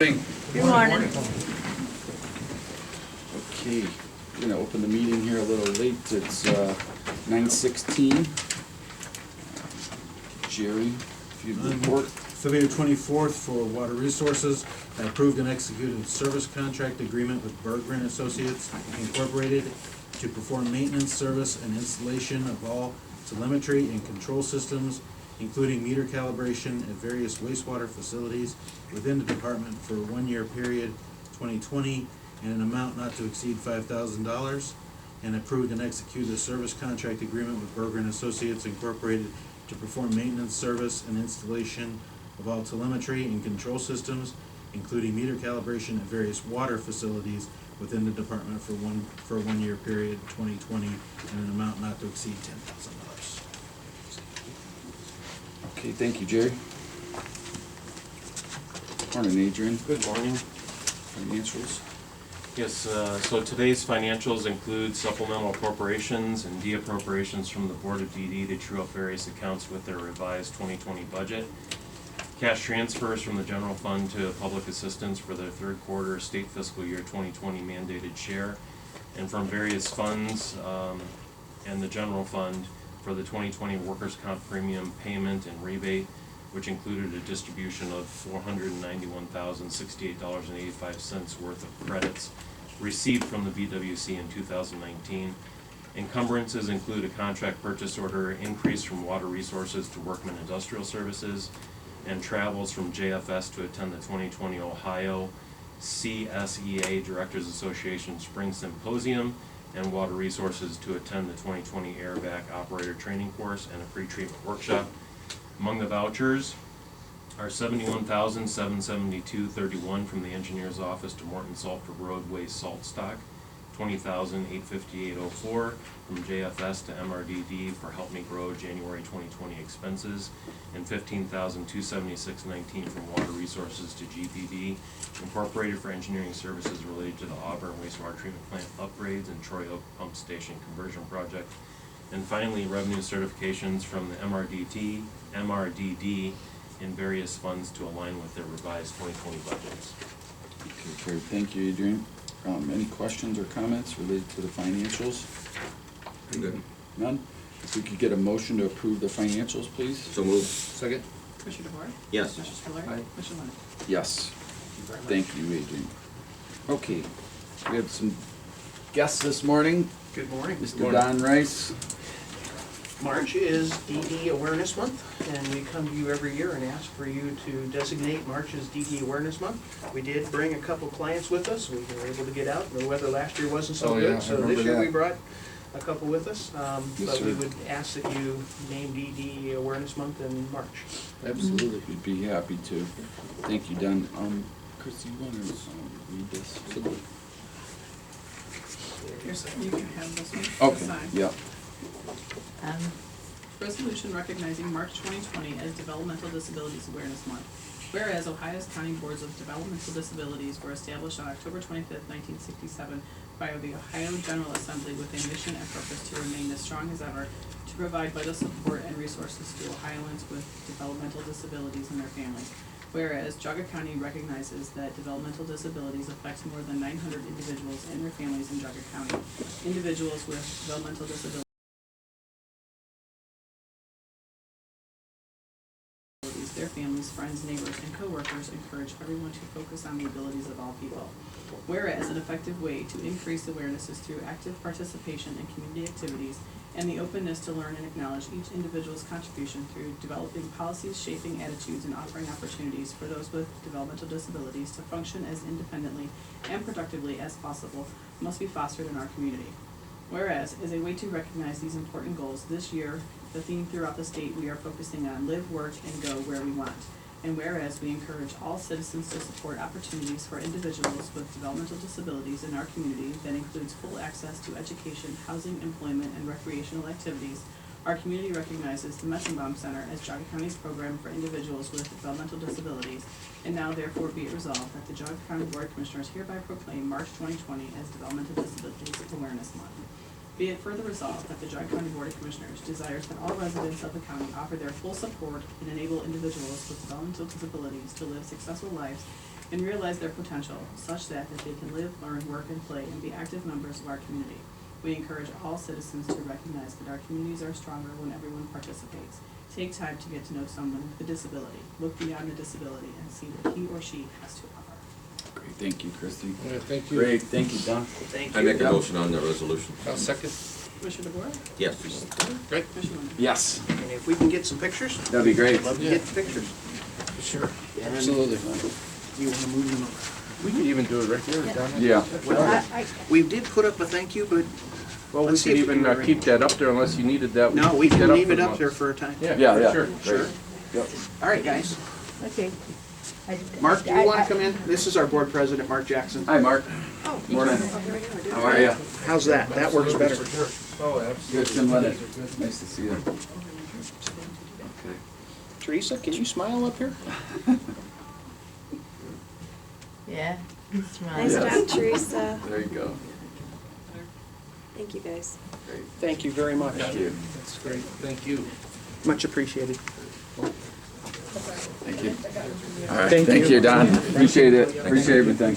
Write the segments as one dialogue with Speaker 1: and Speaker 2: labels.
Speaker 1: Good
Speaker 2: morning.
Speaker 1: Okay, we're gonna open the meeting here a little late. It's 9:16. Jerry, if you'd report.
Speaker 3: February 24th for Water Resources, I approved and executed a service contract agreement with Berggren Associates Incorporated to perform maintenance, service, and installation of all telemetry and control systems, including meter calibration at various wastewater facilities within the department for a one-year period, 2020, and an amount not to exceed $5,000, and approved and executed a service contract agreement with Berggren Associates Incorporated to perform maintenance, service, and installation of all telemetry and control systems, including meter calibration at various water facilities within the department for a one-year period, 2020, and an amount not to exceed $10,000.
Speaker 1: Okay, thank you, Jerry. Morning, Adrian.
Speaker 4: Good morning.
Speaker 1: Financials.
Speaker 4: Yes, so today's financials include supplemental appropriations and de-appropriations from the Board of DD to true up various accounts with their revised 2020 budget. Cash transfers from the general fund to public assistance for their third quarter state fiscal year 2020 mandated share, and from various funds and the general fund for the 2020 workers' comp premium payment and rebate, which included a distribution of $491,068.85 worth of credits received from the BWC in 2019. Encumbrances include a contract purchase order increase from Water Resources to Workman Industrial Services, and travels from JFS to attend the 2020 Ohio CSEA Directors Association Spring Symposium, and Water Resources to attend the 2020 Airback Operator Training Course and a pre-treatment workshop. Among the vouchers are $71,772.31 from the engineer's office to Morton Salt for roadway salt stock, $20,858.04 from JFS to MRDD for Help Me Grow January 2020 expenses, and $15,276.19 from Water Resources to GPD Incorporated for engineering services related to the Auburn wastewater treatment plant upgrades and Troy Oak pump station conversion project. And finally, revenue certifications from the MRDD in various funds to align with their revised 2020 budgets.
Speaker 1: Okay, great. Thank you, Adrian. Any questions or comments related to the financials?
Speaker 5: Good.
Speaker 1: None? If we could get a motion to approve the financials, please?
Speaker 5: So moved. Second?
Speaker 2: Commissioner DeBoer?
Speaker 5: Yes.
Speaker 2: Commissioner Spiller?
Speaker 5: Aye.
Speaker 2: Commissioner Lennon?
Speaker 1: Yes.
Speaker 5: Thank
Speaker 1: Thank you, Adrian. Okay, we have some guests this morning.
Speaker 6: Good morning.
Speaker 1: Mr. Don Rice.
Speaker 6: March is DD Awareness Month, and we come to you every year and ask for you to designate March as DD Awareness Month. We did bring a couple clients with us. We were able to get out. The weather last year wasn't so
Speaker 1: Oh,
Speaker 6: good,
Speaker 1: yeah, I
Speaker 6: so
Speaker 1: remember
Speaker 6: this year
Speaker 1: that.
Speaker 6: we brought a couple with us.
Speaker 1: Yes,
Speaker 6: But we
Speaker 1: sir.
Speaker 6: would ask that you name DD Awareness Month in March.
Speaker 1: Absolutely, we'd be happy to. Thank you, Don. Chris, you want to read this?
Speaker 2: Here's, you can have this one. to
Speaker 1: Okay,
Speaker 2: sign.
Speaker 1: yeah.
Speaker 2: Resolution recognizing March 2020 as Developmental Disabilities Awareness Month. Whereas Ohio's County Boards of Developmental Disabilities were established on October 25th, 1967 by the Ohio General Assembly with a mission and purpose to remain as strong as ever to provide vital support and resources to Ohioans with developmental disabilities and their families. Whereas Geauga County recognizes that developmental disabilities affect more than 900 individuals and their families in Geauga County. Individuals with developmental disabilities, their families, friends, neighbors, and co-workers encourage everyone to focus on the abilities of all people. Whereas an effective way to increase awareness is through active participation in community activities and the openness to learn and acknowledge each individual's contribution through developing policies, shaping attitudes, and offering opportunities for those with developmental disabilities to function as independently and productively as possible must be fostered in our community. Whereas, as a way to recognize these important goals, this year, the theme throughout the state, we are focusing on live, work, and go where we want. And whereas we encourage all citizens to support opportunities for individuals with developmental disabilities in our community that includes full access to education, housing, employment, and recreational activities, our community recognizes the Metzenbaum Center as Geauga County's program for individuals with developmental disabilities, and now therefore be it resolved that the Geauga County Board of Commissioners hereby proclaim March 2020 as Developmental Disabilities Awareness Month. Be it further resolved that the Geauga County Board of Commissioners desires that all residents of the county offer their full support and enable individuals with developmental disabilities to live successful lives and realize their potential such that they can live, learn, work, and play and be active members of our community. We encourage all citizens to recognize that our communities are stronger when everyone participates. Take time to get to know someone with a disability. Look beyond the disability and see what he or she has to offer.
Speaker 1: Great, thank you, Christie.
Speaker 5: Thank you.
Speaker 1: Great, thank you, Don.
Speaker 6: Thank
Speaker 5: I
Speaker 6: you.
Speaker 5: make a motion on the resolution.
Speaker 3: I'll second.
Speaker 2: Commissioner DeBoer?
Speaker 5: Yes.
Speaker 3: Great.
Speaker 2: Commissioner Lennon?
Speaker 1: Yes,
Speaker 6: And if we can get some pictures,
Speaker 1: that'd be great.
Speaker 6: love to get the pictures.
Speaker 3: Sure.
Speaker 6: And
Speaker 3: Absolutely.
Speaker 6: you wanna move them over?
Speaker 5: We could even do it right here, down there.
Speaker 1: Yeah,
Speaker 6: Well, we did put up a thank you, but
Speaker 5: Well, we
Speaker 6: Let's see
Speaker 5: could
Speaker 6: if we
Speaker 5: even
Speaker 6: can
Speaker 5: keep that up there unless you needed that.
Speaker 6: no, we
Speaker 5: keep
Speaker 6: can
Speaker 5: that
Speaker 6: leave
Speaker 5: for
Speaker 6: it
Speaker 5: the
Speaker 6: up
Speaker 5: month.
Speaker 6: there for a time.
Speaker 1: yeah,
Speaker 5: for
Speaker 1: yeah.
Speaker 5: sure.
Speaker 1: Great. Yep.
Speaker 6: All right, guys.
Speaker 7: Okay.
Speaker 6: Mark, do you wanna come in? This is our board president, Mark Jackson.
Speaker 1: Hi, Mark.
Speaker 7: Oh.
Speaker 1: Morning. How are you?
Speaker 6: How's that? That works better.
Speaker 5: Oh,
Speaker 1: Good, Tim Lennon. Nice to see you. Okay.
Speaker 6: Teresa, can you smile up here?
Speaker 7: Yeah.
Speaker 8: Nice
Speaker 1: Yes.
Speaker 8: job, Teresa.
Speaker 1: There you go.
Speaker 8: Thank you, guys.
Speaker 1: Great.
Speaker 6: Thank you very much.
Speaker 1: Thank you.
Speaker 5: That's great, thank you.
Speaker 6: Much appreciated.
Speaker 1: Thank you. All right, thank you, Don. Appreciate it. Appreciate everything.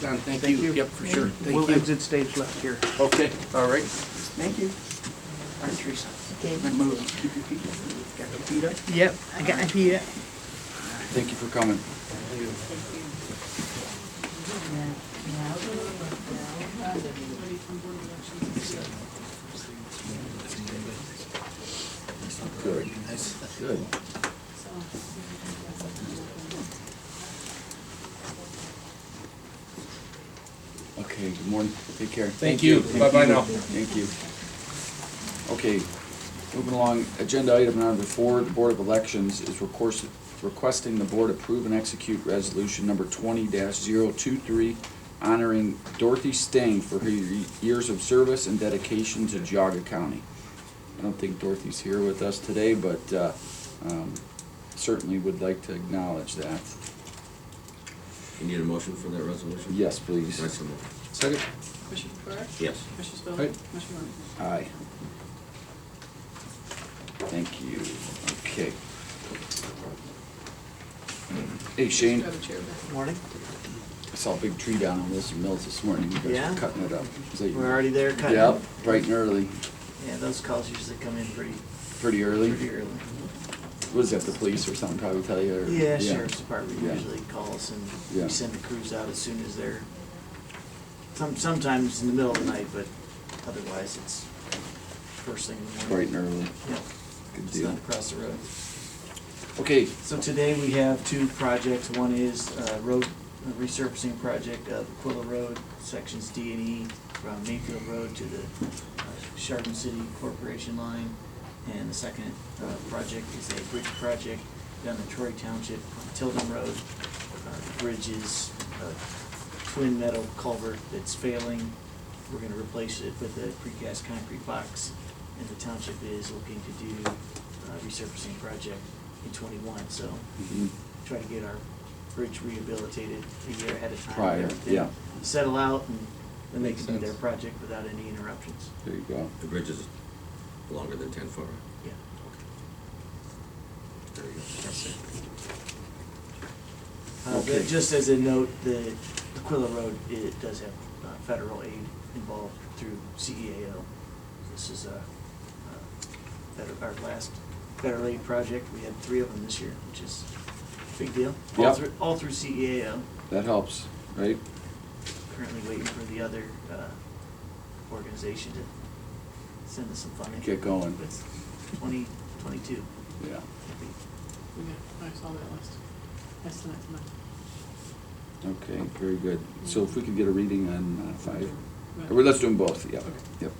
Speaker 5: Don, thank you. Yep, for sure.
Speaker 6: We'll exit stage left here.
Speaker 5: Okay, all right.
Speaker 6: Thank you. All right, Teresa.
Speaker 7: Okay.
Speaker 6: Move. Keep your feet. Got your feet up?
Speaker 7: Yep, I got my feet up.
Speaker 1: Thank you for coming. Good. Good. Okay, good morning. Take care.
Speaker 5: Thank you. Bye-bye now.
Speaker 1: Thank you. Okay, moving along, agenda item number 4, the Board of Elections is requesting the board approve and execute resolution number 20-023, honoring Dorothy Stang for her years of service and dedication to Geauga County. I don't think Dorothy's here with us today, but certainly would like to acknowledge that.
Speaker 5: You need a motion for that resolution?
Speaker 1: Yes, please.
Speaker 5: Nice to move.
Speaker 3: Second.
Speaker 2: Commissioner DeBoer?
Speaker 5: Yes.
Speaker 2: Commissioner Spillier?
Speaker 3: Aye.
Speaker 2: Commissioner Lennon?
Speaker 1: Aye. Thank you. Okay. Hey Shane,
Speaker 2: Grab a chair back.
Speaker 9: Morning.
Speaker 1: I saw a big tree down on Wilson Mills this morning. You guys
Speaker 9: Yeah?
Speaker 1: were cutting it up. Is that you?
Speaker 9: We're already there cutting.
Speaker 1: Yep, bright and early.
Speaker 9: Yeah, those calls usually come in pretty
Speaker 1: Pretty early?
Speaker 9: early.
Speaker 1: What is that, the police or something probably tell you? Or-
Speaker 9: Yeah, sheriff's department
Speaker 1: Yeah.
Speaker 9: usually calls and
Speaker 1: Yeah.
Speaker 9: we send the crews out as soon as they're, sometimes in the middle of the night, but otherwise it's first thing in the
Speaker 1: Bright
Speaker 9: morning.
Speaker 1: and early.
Speaker 9: Yeah,
Speaker 1: Good
Speaker 9: it's
Speaker 1: deal.
Speaker 9: not across the road.
Speaker 1: Okay,
Speaker 9: So today we have two projects. One is a road resurfacing project of Aquila Road, sections D and E from Mayfield Road to the Chardon City Corporation line. And the second project is a bridge project down in Troy Township on Tilden Road. The bridge is a twin metal culvert that's failing. We're gonna replace it with a precast concrete box. And the township is looking to do a resurfacing project in '21, so
Speaker 1: mhm,
Speaker 9: try to get our bridge rehabilitated a year ahead of time.
Speaker 1: Prior,
Speaker 9: Everything
Speaker 1: yeah.
Speaker 9: Settle out and then they
Speaker 5: Makes
Speaker 9: can do their
Speaker 5: sense.
Speaker 9: project without any interruptions.
Speaker 1: there you go.
Speaker 5: The bridge is longer than 10 foot.
Speaker 9: Yeah.
Speaker 5: Very good.
Speaker 9: That's it.
Speaker 1: Okay.
Speaker 9: But just as a note, the Aquila Road, it does have federal aid involved through CEAO. This is our last federal aid project. We had 3 of them this year, which is a big deal.
Speaker 1: Yep.
Speaker 9: All through CEAO.
Speaker 1: That helps, right?
Speaker 9: Currently waiting for the other organization to send us some funding.
Speaker 1: Get going.
Speaker 9: It's 2022.
Speaker 1: Yeah.
Speaker 2: Okay, I saw that list. That's tonight.
Speaker 1: Okay, very good. So if we could get a reading on 5,
Speaker 2: Right.
Speaker 1: or let's do them both, yep,
Speaker 2: Okay.
Speaker 1: yep.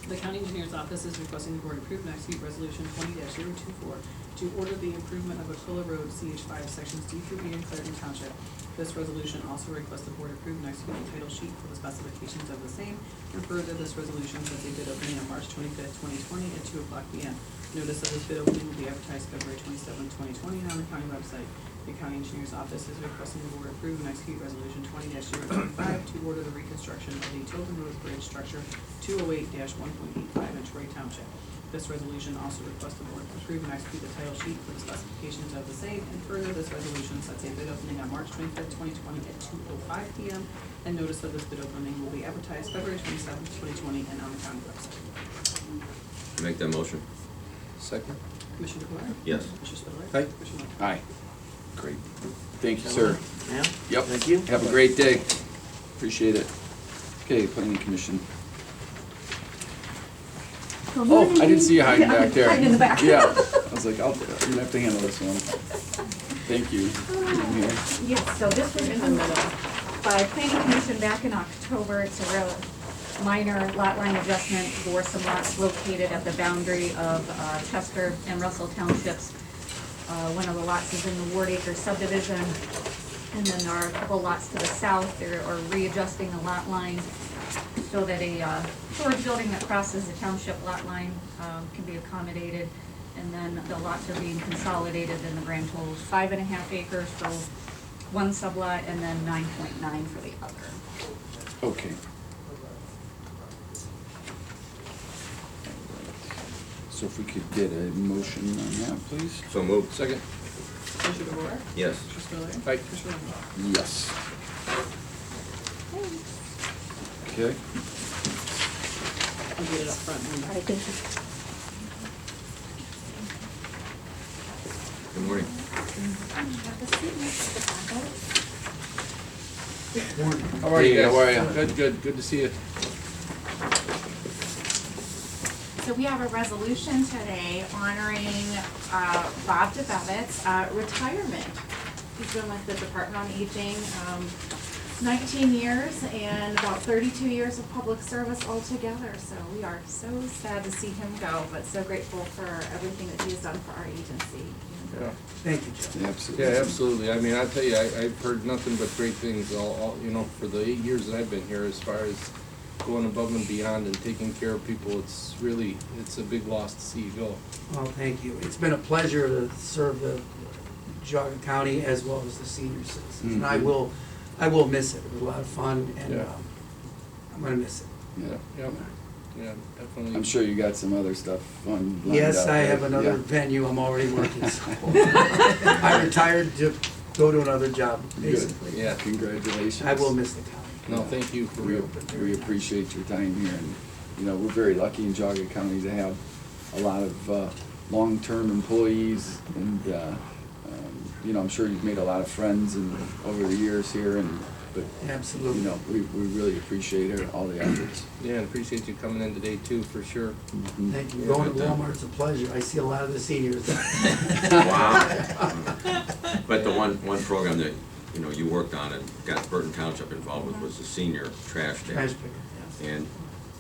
Speaker 2: The county engineer's office is requesting the board approve and execute resolution 20-024 to order the improvement of Aquila Road, CH5, sections D through E in Clarendon Township. This resolution also requests the board approve and execute the title sheet for the specifications of the same. And further, this resolution sets a bid opening on March 25th, 2020 at 2:00 p.m. Notice of this bid opening will be advertised February 27th, 2020 and on the county website. The county engineer's office is requesting the board approve and execute resolution 20-025 to order the reconstruction of the Tilden Road Bridge structure 208-1.85 in Troy Township. This resolution also requests the board approve and execute the title sheet for the specifications of the same, and further, this resolution sets a bid opening on March 25th, 2020 at 2:05 p.m., and notice of this bid opening will be advertised February 27th, 2020, and on the county website.
Speaker 10: Make that motion.
Speaker 5: Second.
Speaker 2: Commissioner DeBoer?
Speaker 10: Yes.
Speaker 2: Commissioner Spudler?
Speaker 5: Aye.
Speaker 2: Commissioner Levesey?
Speaker 1: Aye. Great. Thank you, sir.
Speaker 9: Yeah?
Speaker 1: Yep.
Speaker 9: Thank you.
Speaker 1: Have a great day. Appreciate it. Okay, planning commission. Oh, I didn't see you hiding back there.
Speaker 11: Hiding in the back.
Speaker 1: Yeah, I was like, you're gonna have to handle this one. Thank you. I'm here.
Speaker 11: Yes, so this was
Speaker 2: In the middle.
Speaker 11: by planning commission back in October. It's a real minor lot line adjustment for some lots located at the boundary of Chester and Russell Townships. One of the lots is in the Ward Acre subdivision, and then there are a couple lots to the south. They are readjusting the lot line so that a storage building that crosses the township lot line can be accommodated. And then the lots are being consolidated, and the grand total is 5.5 acres for one sublot, and then 9.9 for the other.
Speaker 1: Okay. So if we could get a motion on that, please?
Speaker 10: So moved.
Speaker 5: Second.
Speaker 2: Commissioner DeBoer?
Speaker 10: Yes.
Speaker 2: Commissioner Spudler?
Speaker 5: Aye.
Speaker 2: Commissioner Levesey?
Speaker 1: Yes. Okay.
Speaker 2: I'll get it up front.
Speaker 11: All right, thank you.
Speaker 10: Good morning.
Speaker 5: How are you
Speaker 1: Hey,
Speaker 5: guys?
Speaker 1: how are ya?
Speaker 5: Good, good. Good to see you.
Speaker 12: So we have a resolution today honoring Bob DeBevitt's retirement. He's been with the Department on Aging 19 years and about 32 years of public service altogether. So we are so sad to see him go, but so grateful for everything that he has done for our agency.
Speaker 5: Yeah.
Speaker 6: Thank you, Joe.
Speaker 1: Absolutely.
Speaker 5: Yeah, absolutely. I mean, I'll tell you, I've heard nothing but great things all, you know, for the 8 years that I've been here, as far as going above and beyond and taking care of people. It's really, it's a big loss to see you go.
Speaker 6: Well, thank you. It's been a pleasure to serve the Geauga County as well as the senior citizens. And I will miss it. It was a lot of fun, and
Speaker 5: Yeah.
Speaker 6: I'm gonna miss it.
Speaker 1: Yeah.
Speaker 5: Yeah, yeah, definitely.
Speaker 1: I'm sure you got some other stuff fun lined
Speaker 6: Yes,
Speaker 1: up,
Speaker 6: I
Speaker 1: right?
Speaker 6: have another
Speaker 1: Yeah.
Speaker 6: venue I'm already working. So. I retired to go to another job,
Speaker 1: Good.
Speaker 6: basically.
Speaker 5: Yeah.
Speaker 1: Congratulations.
Speaker 6: I will miss the county.
Speaker 5: No, thank you for
Speaker 1: We,
Speaker 5: real.
Speaker 1: we appreciate your time here, and, you know, we're very lucky in Geauga County to have a lot of long-term employees, and, you know, I'm sure you've made a lot of friends and over the years here, and, but,
Speaker 6: Absolutely.
Speaker 1: you know, we really appreciate all the efforts.
Speaker 5: Yeah, and appreciate you coming in today too, for sure.
Speaker 6: Thank you. Going to Walmart's a pleasure. I see a lot of the seniors.
Speaker 10: Wow. But the one program that, you know, you worked on and got Burton Township involved with was the senior trash day.
Speaker 6: Trash picker, yes.
Speaker 10: And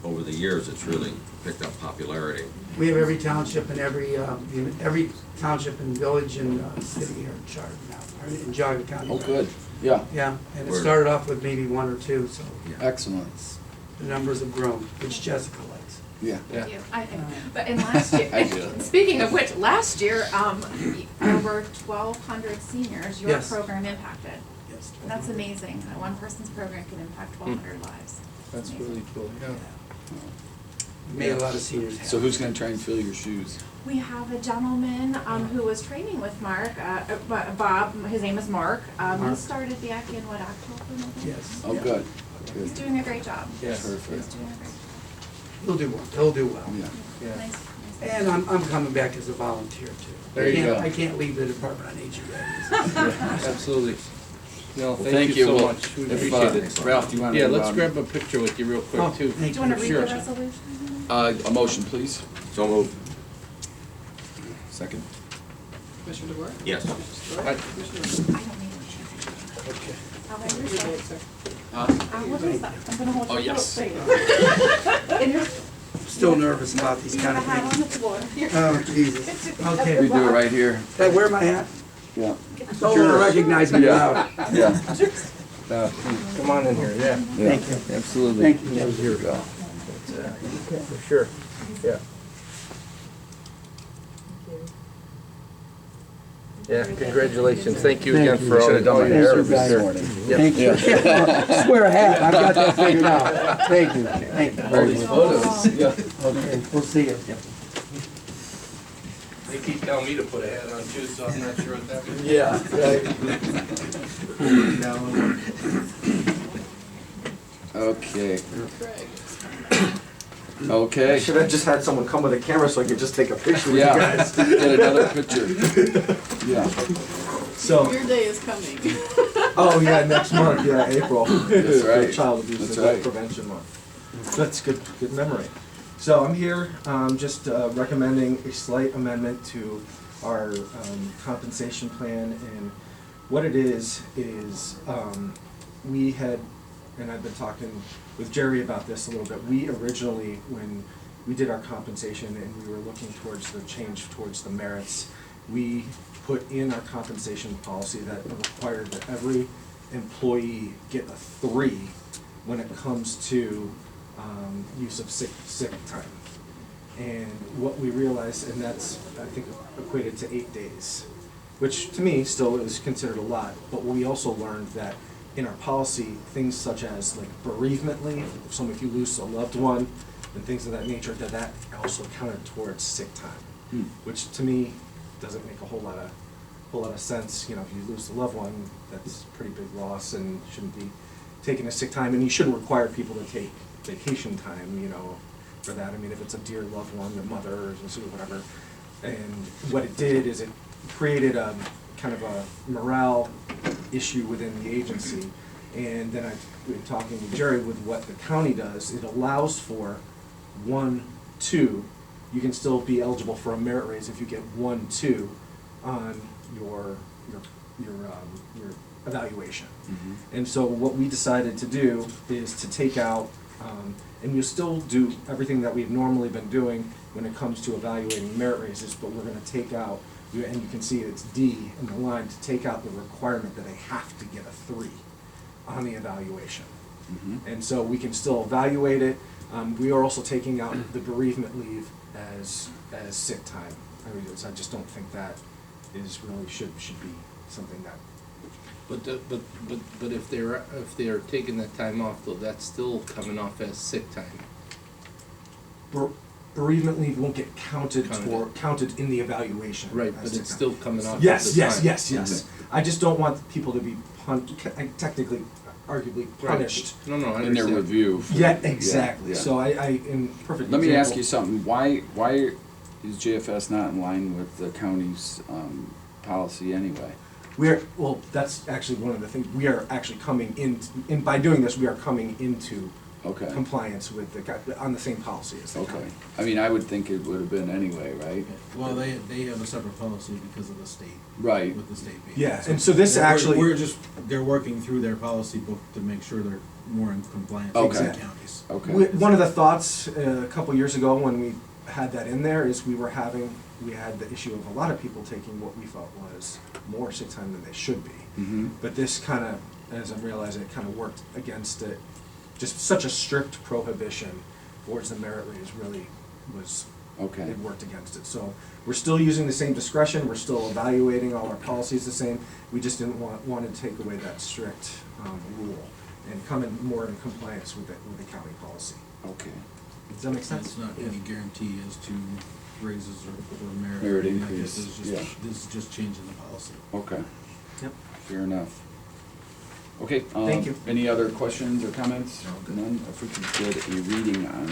Speaker 10: over the years, it's really picked up popularity.
Speaker 6: We have every township and every township and village and city are chartered now, or in Geauga County.
Speaker 1: Oh, good, yeah,
Speaker 6: Yeah, and it
Speaker 10: Where-
Speaker 6: started off with maybe one or two, so
Speaker 1: excellent,
Speaker 6: the numbers have grown, which Jessica likes.
Speaker 1: yeah.
Speaker 5: Yeah.
Speaker 12: But in last year,
Speaker 1: I do.
Speaker 12: speaking of which, last year, over 1,200 seniors, your
Speaker 6: Yes.
Speaker 12: program impacted.
Speaker 6: Yes.
Speaker 12: That's amazing. That one person's program can impact 1,200 lives.
Speaker 5: That's really cool, yeah.
Speaker 6: We made a lot of seniors happy.
Speaker 1: So who's gonna try and fill your shoes?
Speaker 12: We have a gentleman who was training with Mark, Bob, his name is Mark. He
Speaker 6: Mark.
Speaker 12: started back in, what, October, November?
Speaker 6: Yes.
Speaker 1: Oh,
Speaker 6: yeah.
Speaker 1: good,
Speaker 12: He's
Speaker 1: good,
Speaker 12: doing a great job.
Speaker 5: Yeah.
Speaker 12: He's
Speaker 1: perfect,
Speaker 12: doing a great
Speaker 6: He'll do well, he'll do well.
Speaker 1: yeah.
Speaker 5: Yeah.
Speaker 12: job. Nice.
Speaker 6: And I'm coming back as a volunteer too.
Speaker 1: There you go.
Speaker 6: I can't leave the Department on Aging yet.
Speaker 5: Absolutely. No,
Speaker 1: Well,
Speaker 5: thank you so
Speaker 1: Well,
Speaker 5: much. We
Speaker 1: if,
Speaker 5: appreciate it.
Speaker 1: Ralph, do you wanna?
Speaker 5: Yeah,
Speaker 1: move
Speaker 5: let's
Speaker 1: on?
Speaker 5: grab a picture with you real
Speaker 6: Oh,
Speaker 5: quick too.
Speaker 6: thank
Speaker 12: Do you want to read the
Speaker 5: Sure.
Speaker 12: resolution?
Speaker 1: A motion, please.
Speaker 10: So moved.
Speaker 1: Second.
Speaker 2: Commissioner DeBoer?
Speaker 10: Yes.
Speaker 2: Commissioner
Speaker 5: Aye.
Speaker 2: Spudler? Commissioner Levesey?
Speaker 12: I don't need one.
Speaker 6: Okay.
Speaker 12: How about
Speaker 2: Where's your
Speaker 12: yourself?
Speaker 2: vote, sir?
Speaker 12: What is that? I'm gonna hold
Speaker 1: Oh,
Speaker 12: your
Speaker 1: yes.
Speaker 12: vote. And you're,
Speaker 6: Still nervous about these
Speaker 12: you
Speaker 6: kind
Speaker 12: have
Speaker 6: of
Speaker 12: a hat on
Speaker 6: things.
Speaker 12: the floor.
Speaker 6: Oh, Jesus.
Speaker 1: We
Speaker 6: Okay.
Speaker 1: do it right here.
Speaker 6: Did I wear my hat?
Speaker 1: Yeah.
Speaker 6: Don't want to recognize me
Speaker 1: Yeah.
Speaker 6: without.
Speaker 1: Yeah.
Speaker 5: Come on in here, yeah.
Speaker 6: Thank you.
Speaker 1: Absolutely.
Speaker 6: Thank you.
Speaker 1: Here we go.
Speaker 5: For sure, yeah. Yeah, congratulations. Thank you again for all
Speaker 1: Should've done my
Speaker 5: your
Speaker 1: hair
Speaker 5: service
Speaker 1: this
Speaker 5: there.
Speaker 1: morning.
Speaker 6: Thank you. Swear a hat. I've got that figured out. Thank you. Thank you.
Speaker 1: All these photos, yeah.
Speaker 6: Okay, we'll see you.
Speaker 5: keep telling me to put a hat on too, so I'm not sure what that means.
Speaker 1: Yeah, right. Okay. Okay.
Speaker 13: Should have just had someone come with a camera so I could just take a picture with you
Speaker 1: Yeah,
Speaker 13: guys.
Speaker 1: get another picture. Yeah,
Speaker 13: So,
Speaker 2: Your day is coming.
Speaker 13: oh yeah, next month, yeah, April.
Speaker 1: That's right.
Speaker 13: Child Abuse
Speaker 1: That's
Speaker 13: Neglect
Speaker 1: right.
Speaker 13: Prevention Month. That's good memory. So I'm here, just recommending a slight amendment to our compensation plan, and what it is, we had, and I've been talking with Jerry about this a little bit, we originally, when we did our compensation and we were looking towards the change towards the merits, we put in our compensation policy that it required that every employee get a 3 when it comes to use of sick time. And what we realized, and that's, I think, equated to 8 days, which to me still is considered a lot, but we also learned that in our policy, things such as like bereavement leave, if you lose a loved one, and things of that nature, that also counted towards sick time, which to me doesn't make a whole lot of sense. You know, if you lose a loved one, that's a pretty big loss and shouldn't be taking a sick time, and you shouldn't require people to take vacation time, you know, for that. I mean, if it's a dear loved one, your mother or whatever. And what it did is it created a kind of a morale issue within the agency. And then I've been talking to Jerry with what the county does. It allows for 1, 2. You can still be eligible for a merit raise if you get 1, 2 on your evaluation. And so what we decided to do is to take out, and we'll still do everything that we've normally been doing when it comes to evaluating merit raises, but we're going to take out, and you can see it's D in the line, to take out the requirement that they have to get a 3 on the evaluation. And so we can still evaluate it. We are also taking out the bereavement leave as sick time. I just don't think that is really should be something that.
Speaker 5: But if they're taking that time off though, that's still coming off as sick time.
Speaker 13: Bereavement leave won't get counted in the evaluation.
Speaker 5: Right,
Speaker 13: as
Speaker 5: but
Speaker 13: sick
Speaker 5: it's
Speaker 13: time.
Speaker 5: still coming off.
Speaker 13: Yes,
Speaker 5: at the
Speaker 13: yes,
Speaker 5: time.
Speaker 13: yes. I just don't want people to be technically, arguably punished.
Speaker 5: No, I understand.
Speaker 1: in their review.
Speaker 13: Yeah, exactly.
Speaker 1: Yeah.
Speaker 13: So I in perfect.
Speaker 1: Let me
Speaker 13: example,
Speaker 1: ask you something, why is JFS not in line with the county's policy anyway?
Speaker 13: Well, that's actually one of the things, we are actually coming in by doing this, we are coming into
Speaker 1: Okay.
Speaker 13: compliance with on the same policy as the
Speaker 1: Okay,
Speaker 13: county.
Speaker 1: I mean, I would think it would have been anyway, right?
Speaker 3: Well, they have a separate policy because of the state.
Speaker 1: Right.
Speaker 3: With the state being.
Speaker 13: Yeah, and so this actually.
Speaker 3: They're working through their policy book to make sure they're more in compliance
Speaker 1: Okay.
Speaker 3: with the counties.
Speaker 1: Okay.
Speaker 13: One of the thoughts a couple years ago when we had that in there is we had the issue of a lot of people taking what we thought was more sick time than they should be. But this kind of, as I'm realizing, it kind of worked against it. Just such a strict prohibition towards the merit raise really was,
Speaker 1: Okay.
Speaker 13: it worked against it. So we're still using the same discretion, we're still evaluating all our policies the same. We just didn't want to take away that strict rule and come in more in compliance with the county policy.
Speaker 1: Okay.
Speaker 13: Does that make sense?
Speaker 3: It's not any guarantee as to raises or merit.
Speaker 1: Merit
Speaker 3: or anything like
Speaker 1: increase,
Speaker 3: this. This is just changing the policy.
Speaker 1: Okay.
Speaker 13: Yep.
Speaker 1: Fair enough. Okay.
Speaker 13: Thank you.
Speaker 1: Any other questions or comments? None? If we could get a reading on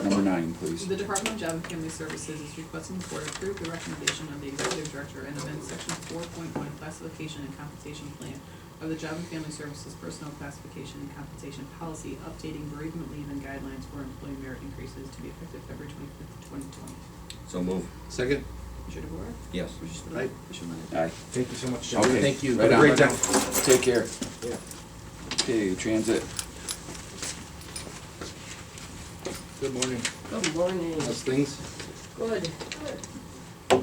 Speaker 1: number 9, please.
Speaker 2: The Department of Job and Family Services is requesting the board approve the recommendation of the executive director and amend section 4.1 classification and compensation plan of the Job and Family Services personnel classification and compensation policy, updating bereavement leave and guidelines for employee merit increases to be effective February 25th, 2020.
Speaker 10: So move.
Speaker 5: Second?
Speaker 2: Commissioner DeWark?
Speaker 10: Yes.
Speaker 2: Commissioner
Speaker 5: Aye.
Speaker 2: Spudler? Commissioner Lennon?
Speaker 1: Aye.
Speaker 13: Thank you so much, Jeff.
Speaker 1: Okay.
Speaker 5: Thank you.
Speaker 1: Right
Speaker 13: Have a
Speaker 1: on.
Speaker 13: great day.
Speaker 1: Take care.
Speaker 13: Yeah.
Speaker 1: Okay, transit.
Speaker 5: Good morning.
Speaker 7: Good morning.
Speaker 5: How's things?
Speaker 7: Good.
Speaker 14: A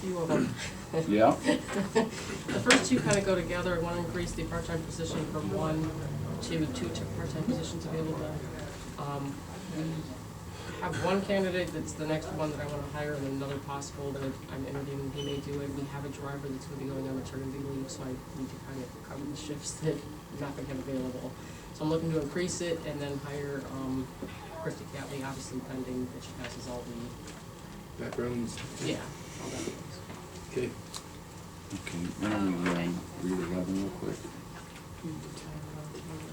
Speaker 14: few of them.
Speaker 1: Yeah?
Speaker 14: The first two kind of go together. I want to increase the part-time position from 1 to 2 part-time positions available. We have one candidate that's the next one that I want to hire, and another possible that I'm interviewing. He may do it. We have a driver that's going to be going on maternity leave, so I need to kind of cover the shifts that I'm not going to have available. So I'm looking to increase it and then hire Krista Catley, obviously pending that she passes all the
Speaker 5: backgrounds,
Speaker 14: Yeah, all that.
Speaker 5: okay.
Speaker 1: Okay, why don't we, read 11 real quick?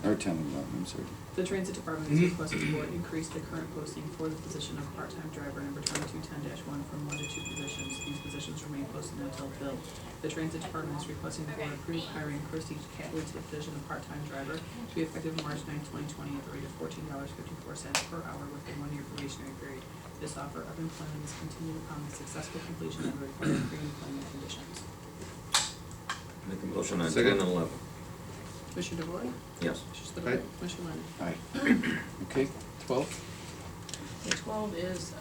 Speaker 1: Or 10 and 11, I'm sorry.
Speaker 2: The Transit Department is requesting the board increase the current posting for the position of part-time driver number 2210-1 from 1 to 2 positions. These positions remain posted until filled. The Transit Department is requesting the board approve hiring Kirsty Catley to the position of part-time driver to be effective March 9, 2020 at the rate of $14.54 per hour with a 1-year probationary period. This offer of employment is continued upon the successful completion of the required pre-employment conditions.
Speaker 10: Make a motion on
Speaker 5: Second.
Speaker 10: 10 and 11.
Speaker 2: Commissioner DeVore?
Speaker 10: Yes.
Speaker 2: Commissioner Spudler?
Speaker 5: Aye.
Speaker 2: Commissioner Lennon?
Speaker 1: Aye. Okay, 12?
Speaker 14: Okay, 12 is,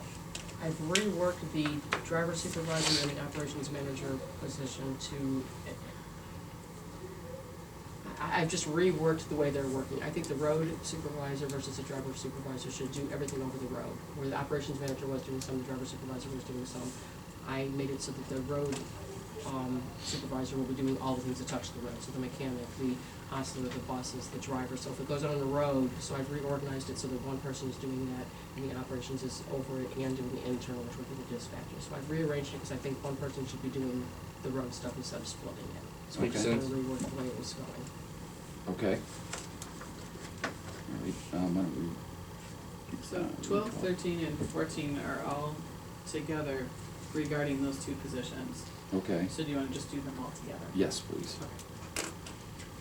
Speaker 14: I've reworked the driver supervisor and the operations manager position to, I've just reworked the way they're working. I think the road supervisor versus the driver supervisor should do everything over the road. Where the operations manager was doing some, the driver supervisor was doing some. I made it so that the road supervisor will be doing all the things that touch the road. So the mechanic, the hostler, the buses, the driver. So if it goes out on the road, so I've reorganized it so that one person is doing that and the operations is over it and doing the internal, which would be the dispatcher. So I've rearranged it because I think one person should be doing the road stuff instead of splitting it. So I
Speaker 1: Okay.
Speaker 14: just kind of reworked the way it was going.
Speaker 1: Okay. All right, why don't we?
Speaker 2: So 12, 13, and 14 are all together regarding those two positions.
Speaker 1: Okay,
Speaker 2: So do you want to just do them all together?
Speaker 1: yes, please.
Speaker 2: Okay.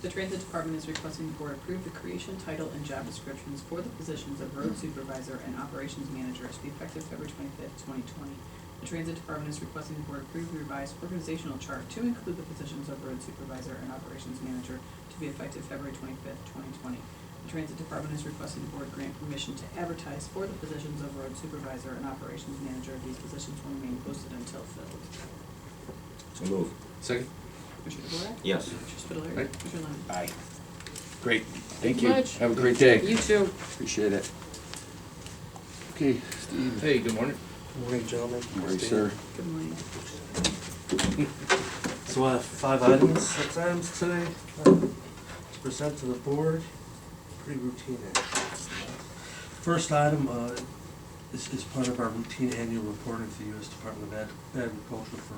Speaker 2: The Transit Department is requesting the board approve the creation, title, and job descriptions for the positions of road supervisor and operations manager to be effective February 25th, 2020. The Transit Department is requesting the board approve the revised organizational chart to include the positions of road supervisor and operations manager to be effective February 25th, 2020. The Transit Department is requesting the board grant permission to advertise for the positions of road supervisor and operations manager. These positions will remain posted until filled.
Speaker 10: So move.
Speaker 5: Second?
Speaker 2: Commissioner DeVore?
Speaker 10: Yes.
Speaker 2: Commissioner Spudler?
Speaker 5: Aye.
Speaker 2: Commissioner Lennon?
Speaker 1: Aye. Great, thank
Speaker 14: you
Speaker 1: you.
Speaker 14: much.
Speaker 1: Have a great day.
Speaker 14: You too.
Speaker 1: Appreciate it. Okay, Steve.
Speaker 5: Hey, good morning.
Speaker 15: Morning, gentlemen.
Speaker 1: How are you, sir?
Speaker 2: Good morning.
Speaker 15: So I have 5 items, 6 items today to present to the board. Pretty routine, actually. First item is part of our routine annual reporting to the U.S. Department of Agriculture for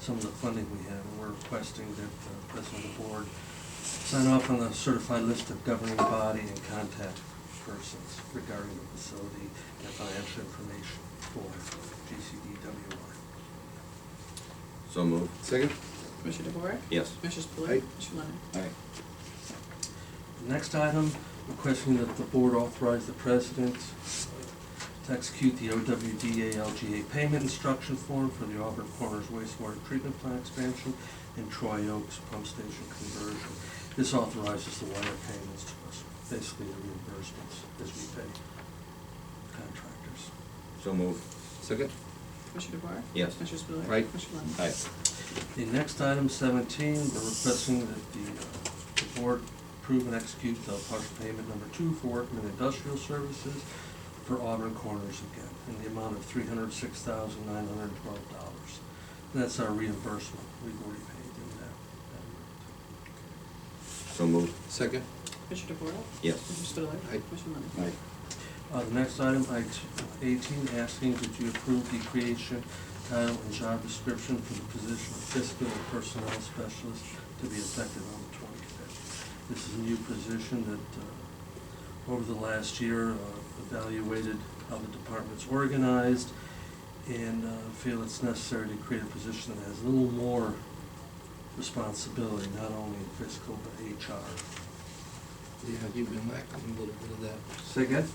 Speaker 15: some of the funding we have. And we're requesting that the President of the Board sign off on the certified list of governing body and contact persons regarding the facility and financial information for GCDWR.
Speaker 10: So move.
Speaker 5: Second?
Speaker 2: Commissioner DeVore?
Speaker 10: Yes.
Speaker 2: Commissioner Spudler?
Speaker 5: Aye.
Speaker 2: Commissioner Lennon?
Speaker 1: Aye.
Speaker 15: The next item, requesting that the board authorize the president to execute the OWDA LGA payment instruction form for the Auburn Corners wastewater treatment plant expansion and Troy Oaks pump station conversion. This authorizes the wire payments to us, basically the reimbursements as we pay contractors.
Speaker 10: So move.
Speaker 5: Second?
Speaker 2: Commissioner DeVore?
Speaker 10: Yes.
Speaker 2: Commissioner Spudler?
Speaker 5: Aye.
Speaker 2: Commissioner Lennon?
Speaker 1: Aye.
Speaker 15: The next item, 17, we're requesting that the board approve and execute the partial payment number 2 for Workman Industrial Services for Auburn Corners again, in the amount of $306,912. That's our reimbursement. We've already paid in that.
Speaker 10: So move.
Speaker 5: Second?
Speaker 2: Commissioner DeVore?
Speaker 10: Yes.
Speaker 2: Commissioner Spudler?
Speaker 5: Aye.
Speaker 2: Commissioner Lennon?
Speaker 1: Aye.
Speaker 15: The next item, 18, asking that you approve the creation, title, and job description for the position of fiscal and personnel specialist to be effective on the 25th. This is a new position that, over the last year, evaluated how the department's organized and feel it's necessary to create a position that has a little more responsibility, not only in fiscal but HR.
Speaker 5: Yeah, you've been lacking a little bit of that.
Speaker 15: Say again?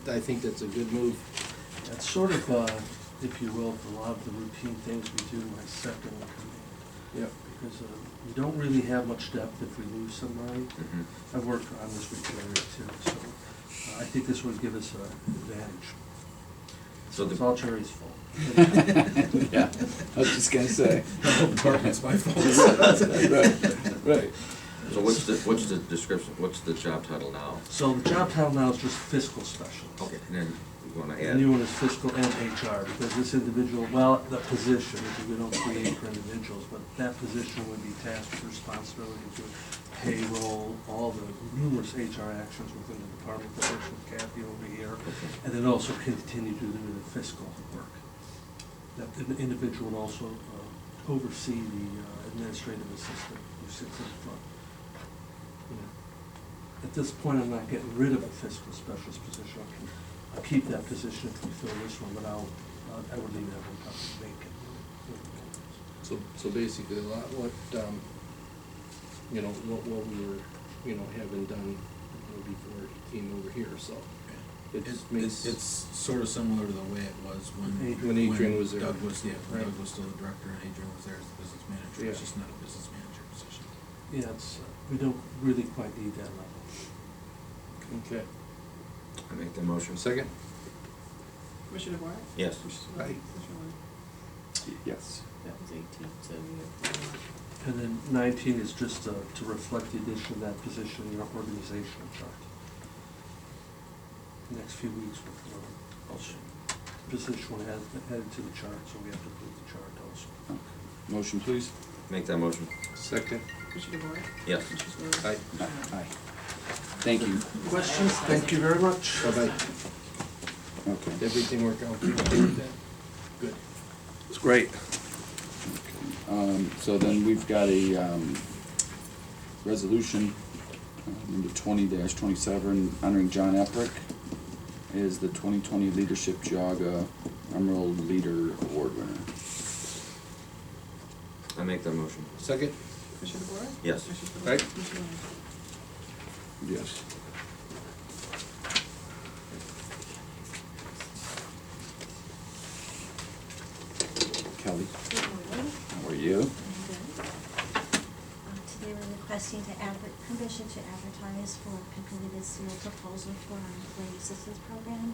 Speaker 5: I think that's a good move.
Speaker 15: That's sort of, if you will, for a lot of the routine things we do, my second in command.
Speaker 5: Yep.
Speaker 15: Because we don't really have much depth if we lose somebody.
Speaker 10: Mm-hmm.
Speaker 15: I've worked on this retired too, so I think this would give us an advantage.
Speaker 10: So
Speaker 15: It's
Speaker 10: the,
Speaker 15: all Jerry's fault.
Speaker 1: Yeah, I was just gonna say.
Speaker 5: The whole department's my fault.
Speaker 1: Right.
Speaker 10: so what's the description, what's the job title now?
Speaker 15: So the job title now is just fiscal specialist.
Speaker 10: Okay, and then you wanna
Speaker 15: The
Speaker 10: add?
Speaker 15: new one is fiscal and HR, because this individual, well, the position, because we don't create for individuals, but that position would be tasked with responsibility to payroll, all the numerous HR actions within the department, that works with Kathy over here, and then also continue to do the fiscal work. that an individual would also oversee the administrative assistant who sits in front. You know, at this point, I'm not getting rid of a fiscal specialist position. I'll keep that position if we fill this one, but I would leave that one probably vacant.
Speaker 5: So basically, a lot what, you know, what we were, you know, having done before he came over here, so.
Speaker 3: It's sort of similar to the way it was when
Speaker 5: Adrian was there.
Speaker 3: Doug was, when
Speaker 5: Right.
Speaker 3: Doug was still the director and Adrian was there as the business manager.
Speaker 5: Yeah.
Speaker 3: It's just not a business manager position.
Speaker 15: Yeah, it's, we don't really quite need that level.
Speaker 5: Okay.
Speaker 10: I make the motion.
Speaker 5: Second?
Speaker 2: Commissioner DeWart?
Speaker 10: Yes.
Speaker 2: Commissioner Spillier?
Speaker 5: Aye.
Speaker 2: Commissioner Lennon?
Speaker 1: Yes.
Speaker 2: That was 18, so we have
Speaker 15: And then 19 is just to reflect the addition of that position in your organizational chart. Next few weeks, we'll position will add added to the chart, so we have to approve the chart also.
Speaker 1: Okay. Motion, please.
Speaker 10: Make that motion.
Speaker 5: Second?
Speaker 2: Commissioner DeWart?
Speaker 10: Yes.
Speaker 2: Commissioner Spillier?
Speaker 5: Aye.
Speaker 1: Aye. Thank you.
Speaker 15: Questions? Thank you very much.
Speaker 5: Bye-bye.
Speaker 1: Okay.
Speaker 5: Did everything work out pretty good with that? Good.
Speaker 15: It's great.
Speaker 1: So then we've got a, resolution, number 20-27, honoring John Eprick as the 2020 Leadership Geauga Emerald Leader Award winner.
Speaker 10: I make that motion.
Speaker 5: Second?
Speaker 2: Commissioner DeWart?
Speaker 10: Yes.
Speaker 2: Commissioner Spillier?
Speaker 5: Aye.
Speaker 2: Commissioner Lennon?
Speaker 1: Yes. Kelly, how are you?
Speaker 16: Today we're requesting permission to advertise for competitive seal proposal for our employee assistance program.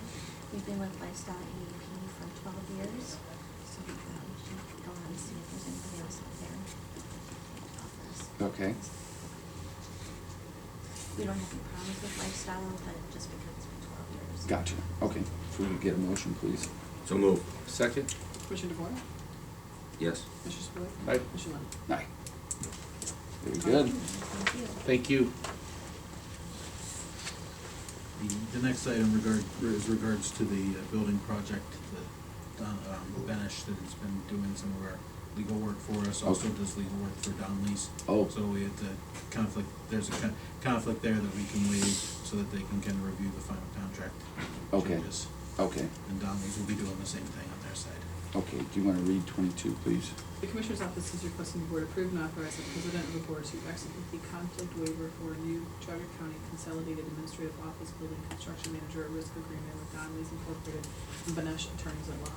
Speaker 16: We've been with Lifestyle AEP for 12 years, so we should go on and see if there's anybody else out there to offer us.
Speaker 1: Okay.
Speaker 16: We don't have any problems with Lifestyle, but just because it's been 12 years.
Speaker 1: Gotcha. Okay. If we could get a motion, please.
Speaker 10: So move.
Speaker 5: Second?
Speaker 2: Commissioner DeWart?
Speaker 10: Yes.
Speaker 2: Commissioner Spillier?
Speaker 5: Aye.
Speaker 2: Commissioner Lennon?
Speaker 1: Aye. Very good.
Speaker 16: Thank you.
Speaker 5: Thank you.
Speaker 3: The next item regards to the building project that Benish that has been doing some of our legal work for us, also
Speaker 1: Okay.
Speaker 3: does legal work for Don Lease.
Speaker 1: Oh.
Speaker 3: So we had the conflict, there's a conflict there that we can waive so that they can kind of review the final contract
Speaker 1: Okay.
Speaker 3: changes.
Speaker 1: Okay.
Speaker 3: And Don Lease will be doing the same thing on their side.
Speaker 1: Okay. Do you want to read 22, please?
Speaker 2: The Commissioner's Office is requesting the Board approve and authorize the President of the Board to execute the conflict waiver for new Geauga County Consolidated Administrative Office Building Construction Manager at Risk Agreement with Don Lease Incorporated and Benesh Attorneys at Law.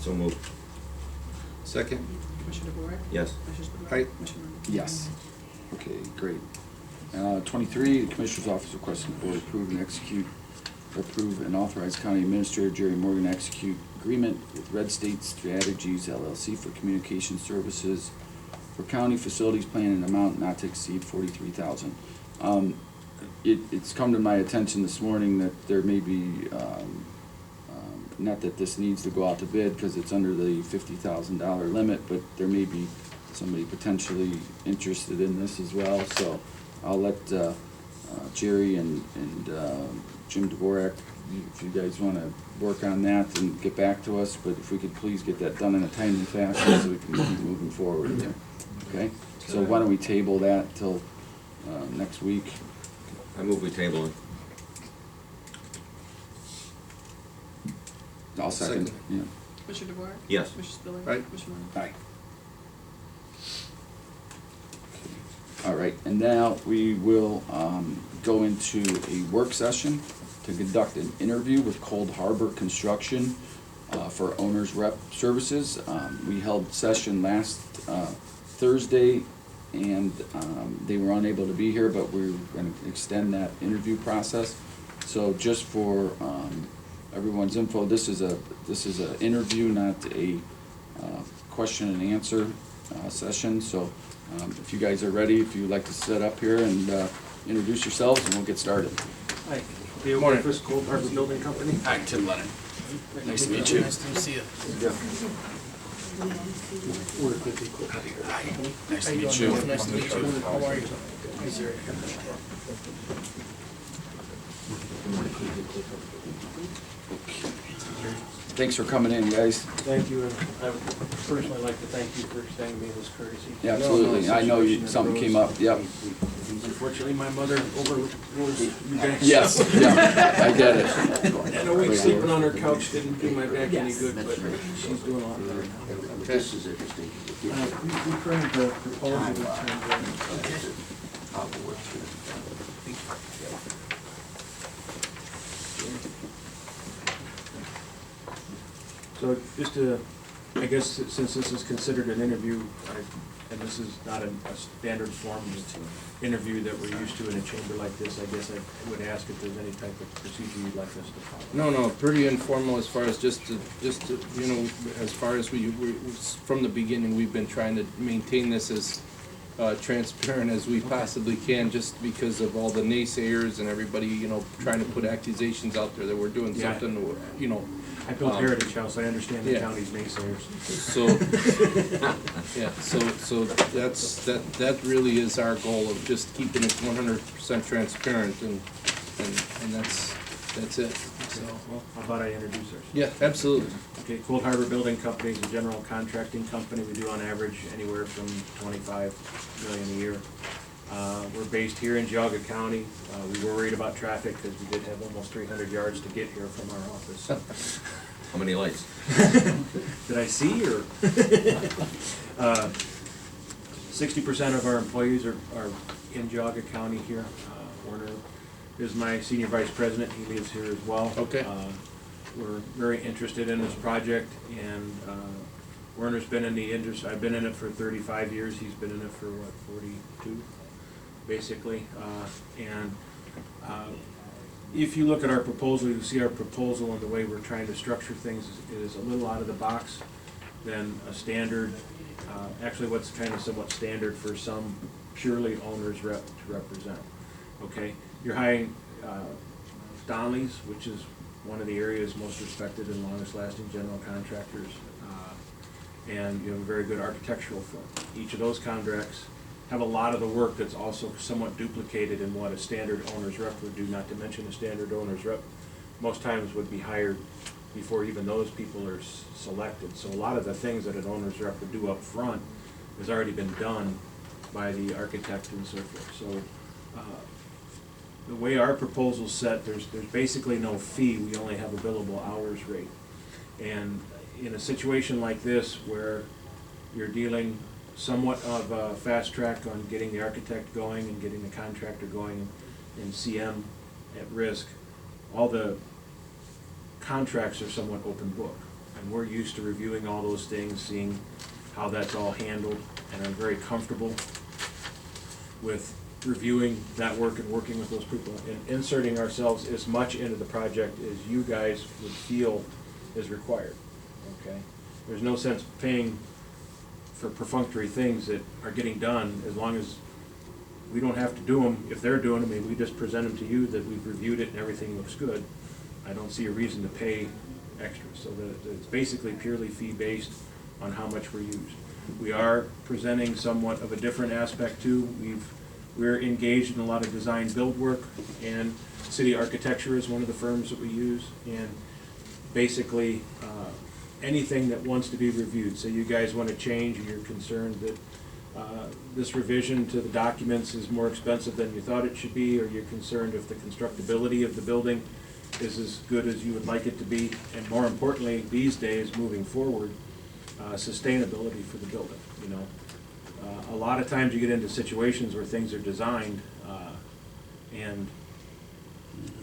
Speaker 10: So move.
Speaker 5: Second?
Speaker 2: Commissioner DeWart?
Speaker 10: Yes.
Speaker 2: Commissioner Spillier?
Speaker 5: Aye.
Speaker 2: Commissioner Lennon?
Speaker 1: Yes. Okay, great. 23, the Commissioner's Office requesting the Board approve and authorize County Administrator Jerry Morgan to execute agreement with Red State Strategies LLC for communication services for county facilities plan in an amount not to exceed $43,000. It's come to my attention this morning that there may be, not that this needs to go out to bid because it's under the $50,000 limit, but there may be somebody potentially interested in this as well. So I'll let Jerry and Jim Dvorak, if you guys want to work on that and get back to us, but if we could please get that done in a timely fashion so we can keep moving forward there. Okay? So why don't we table that till next week?
Speaker 10: I move we table it.
Speaker 1: I'll second.
Speaker 5: Second.
Speaker 1: Yeah.
Speaker 2: Commissioner DeWart?
Speaker 10: Yes.
Speaker 2: Commissioner Spillier?
Speaker 5: Aye.
Speaker 2: Commissioner Lennon?
Speaker 1: Aye. All right, and now we will go into a work session to conduct an interview with Cold Harbor Construction for Owner's Rep Services. We held session last Thursday, and they were unable to be here, but we're going to extend that interview process. So just for everyone's info, this is an interview, not a question and answer session. So if you guys are ready, if you'd like to sit up here and introduce yourselves, and we'll get started.
Speaker 13: Hi, Leo Griffiths, Cold Harbor Building Company.
Speaker 1: Hi, Tim Lennon. Nice to meet you.
Speaker 13: Nice to see you.
Speaker 1: Hi. Nice to meet you.
Speaker 13: Nice to meet you. How are you?
Speaker 1: Okay. Thanks for coming in, guys.
Speaker 17: Thank you, and I would personally like to thank you for extending me this courtesy.
Speaker 1: Yeah, absolutely. I know you, something came up, yep.
Speaker 17: Unfortunately, my mother overrules you guys.
Speaker 1: Yes, yeah, I get it.
Speaker 17: And a week sleeping on her couch didn't do my back any good, but she's doing a lot better now.
Speaker 15: This is interesting.
Speaker 3: We framed the proposal in terms
Speaker 17: So just to, I guess since this is considered an interview, and this is not a standard form, just an interview that we're used to in a chamber like this, I guess I would ask if there's any type of procedure you'd like us to follow.
Speaker 5: No, pretty informal as far as just to, you know, as far as we, from the beginning, we've been trying to maintain this as transparent as we possibly can, just because of all the naysayers and everybody, you know, trying to put accusations out there that we're doing
Speaker 17: Yeah.
Speaker 5: something, you know.
Speaker 17: I built Heritage House, I understand the
Speaker 5: yeah.
Speaker 17: county's naysayers.
Speaker 5: So, yeah, so that really is our goal of just keeping it 100% transparent, and that's it. So,
Speaker 17: Well, how about I introduce ourselves?
Speaker 5: yeah, absolutely.
Speaker 17: Okay, Cold Harbor Building Company is a general contracting company. We do on average anywhere from 25 million a year. We're based here in Geauga County. We were worried about traffic because we did have almost 300 yards to get here from our office.
Speaker 10: How many lights?
Speaker 17: Did I see, or? 60% of our employees are in Geauga County here. Werner is my senior vice president. He lives here as well.
Speaker 5: Okay.
Speaker 17: We're very interested in this project, and Werner's been in the industry. I've been in it for 35 years. He's been in it for, what, 42, basically. If you look at our proposal, you see our proposal and the way we're trying to structure things is a little out of the box than a standard, actually what's kind of somewhat standard for some purely owner's rep to represent. Okay, you're hiring Donley's, which is one of the area's most respected and longest lasting general contractors, and you have a very good architectural firm. Each of those contracts have a lot of the work that's also somewhat duplicated in what a standard owner's rep would do, not to mention a standard owner's rep most times would be hired before even those people are selected. So a lot of the things that an owner's rep would do up front has already been done by the architect and so forth. So the way our proposal's set, there's basically no fee. We only have a billable hours rate. And in a situation like this where you're dealing somewhat of a fast track on getting the architect going and getting the contractor going and CM at risk, all the contracts are somewhat open book. And we're used to reviewing all those things, seeing how that's all handled, and I'm very comfortable with reviewing that work and working with those people and inserting ourselves as much into the project as you guys would feel is required, okay? There's no sense paying for perfunctory things that are getting done as long as we don't have to do them. If they're doing them, maybe we just present them to you that we've reviewed it and everything looks good. I don't see a reason to pay extra. So it's basically purely fee-based on how much we're used. We are presenting somewhat of a different aspect too. We're engaged in a lot of design build work, and City Architecture is one of the firms that we use, and basically anything that wants to be reviewed. So you guys want to change, or you're concerned that this revision to the documents is more expensive than you thought it should be, or you're concerned if the constructability of the building is as good as you would like it to be, and more importantly, these days, moving forward, sustainability for the building, you know. A lot of times you get into situations where things are designed and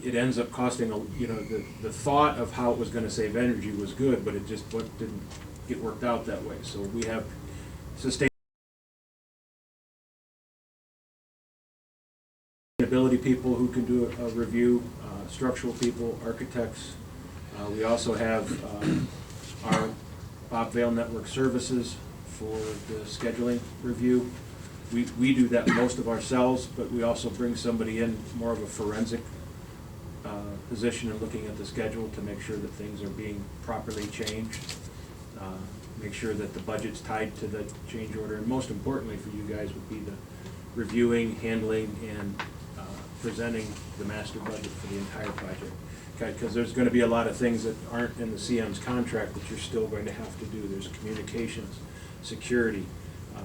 Speaker 17: it ends up costing, you know, the thought of how it was going to save energy was good, but it just didn't get worked out that way. So we have sustainability people who can do a review, structural people, architects. We also have our Bob Vale Network Services for the scheduling review. We do that most of ourselves, but we also bring somebody in, more of a forensic position in looking at the schedule to make sure that things are being properly changed, make sure that the budget's tied to the change order, and most importantly for you guys would be the reviewing, handling, and presenting the master budget for the entire project. Because there's gonna be a lot of things that aren't in the CM's contract that you're still going to have to do. There's communications, security,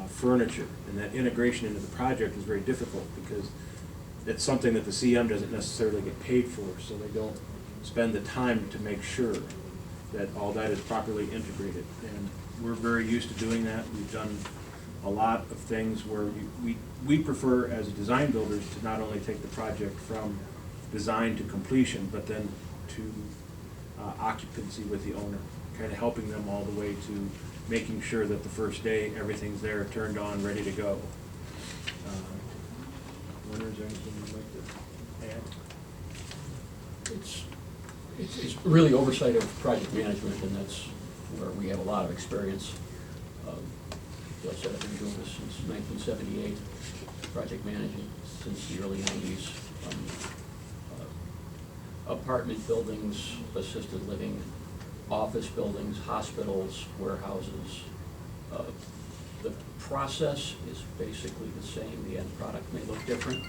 Speaker 17: furniture, and that integration into the project is very difficult because it's something that the CM doesn't necessarily get paid for, so they don't spend the time to make sure that all that is properly integrated. And we're very used to doing that. We've done a lot of things where we prefer as design builders to not only take the project from design to completion, but then to occupancy with the owner, kind of helping them all the way to making sure that the first day everything's there, turned on, ready to go. Winter, is there anything you'd like to add?
Speaker 18: It's really oversight of project management, and that's where we have a lot of experience. Bill said I've been doing this since 1978, project management since the early 90s. Apartment buildings, assisted living, office buildings, hospitals, warehouses. The process is basically the same. The end product may look different,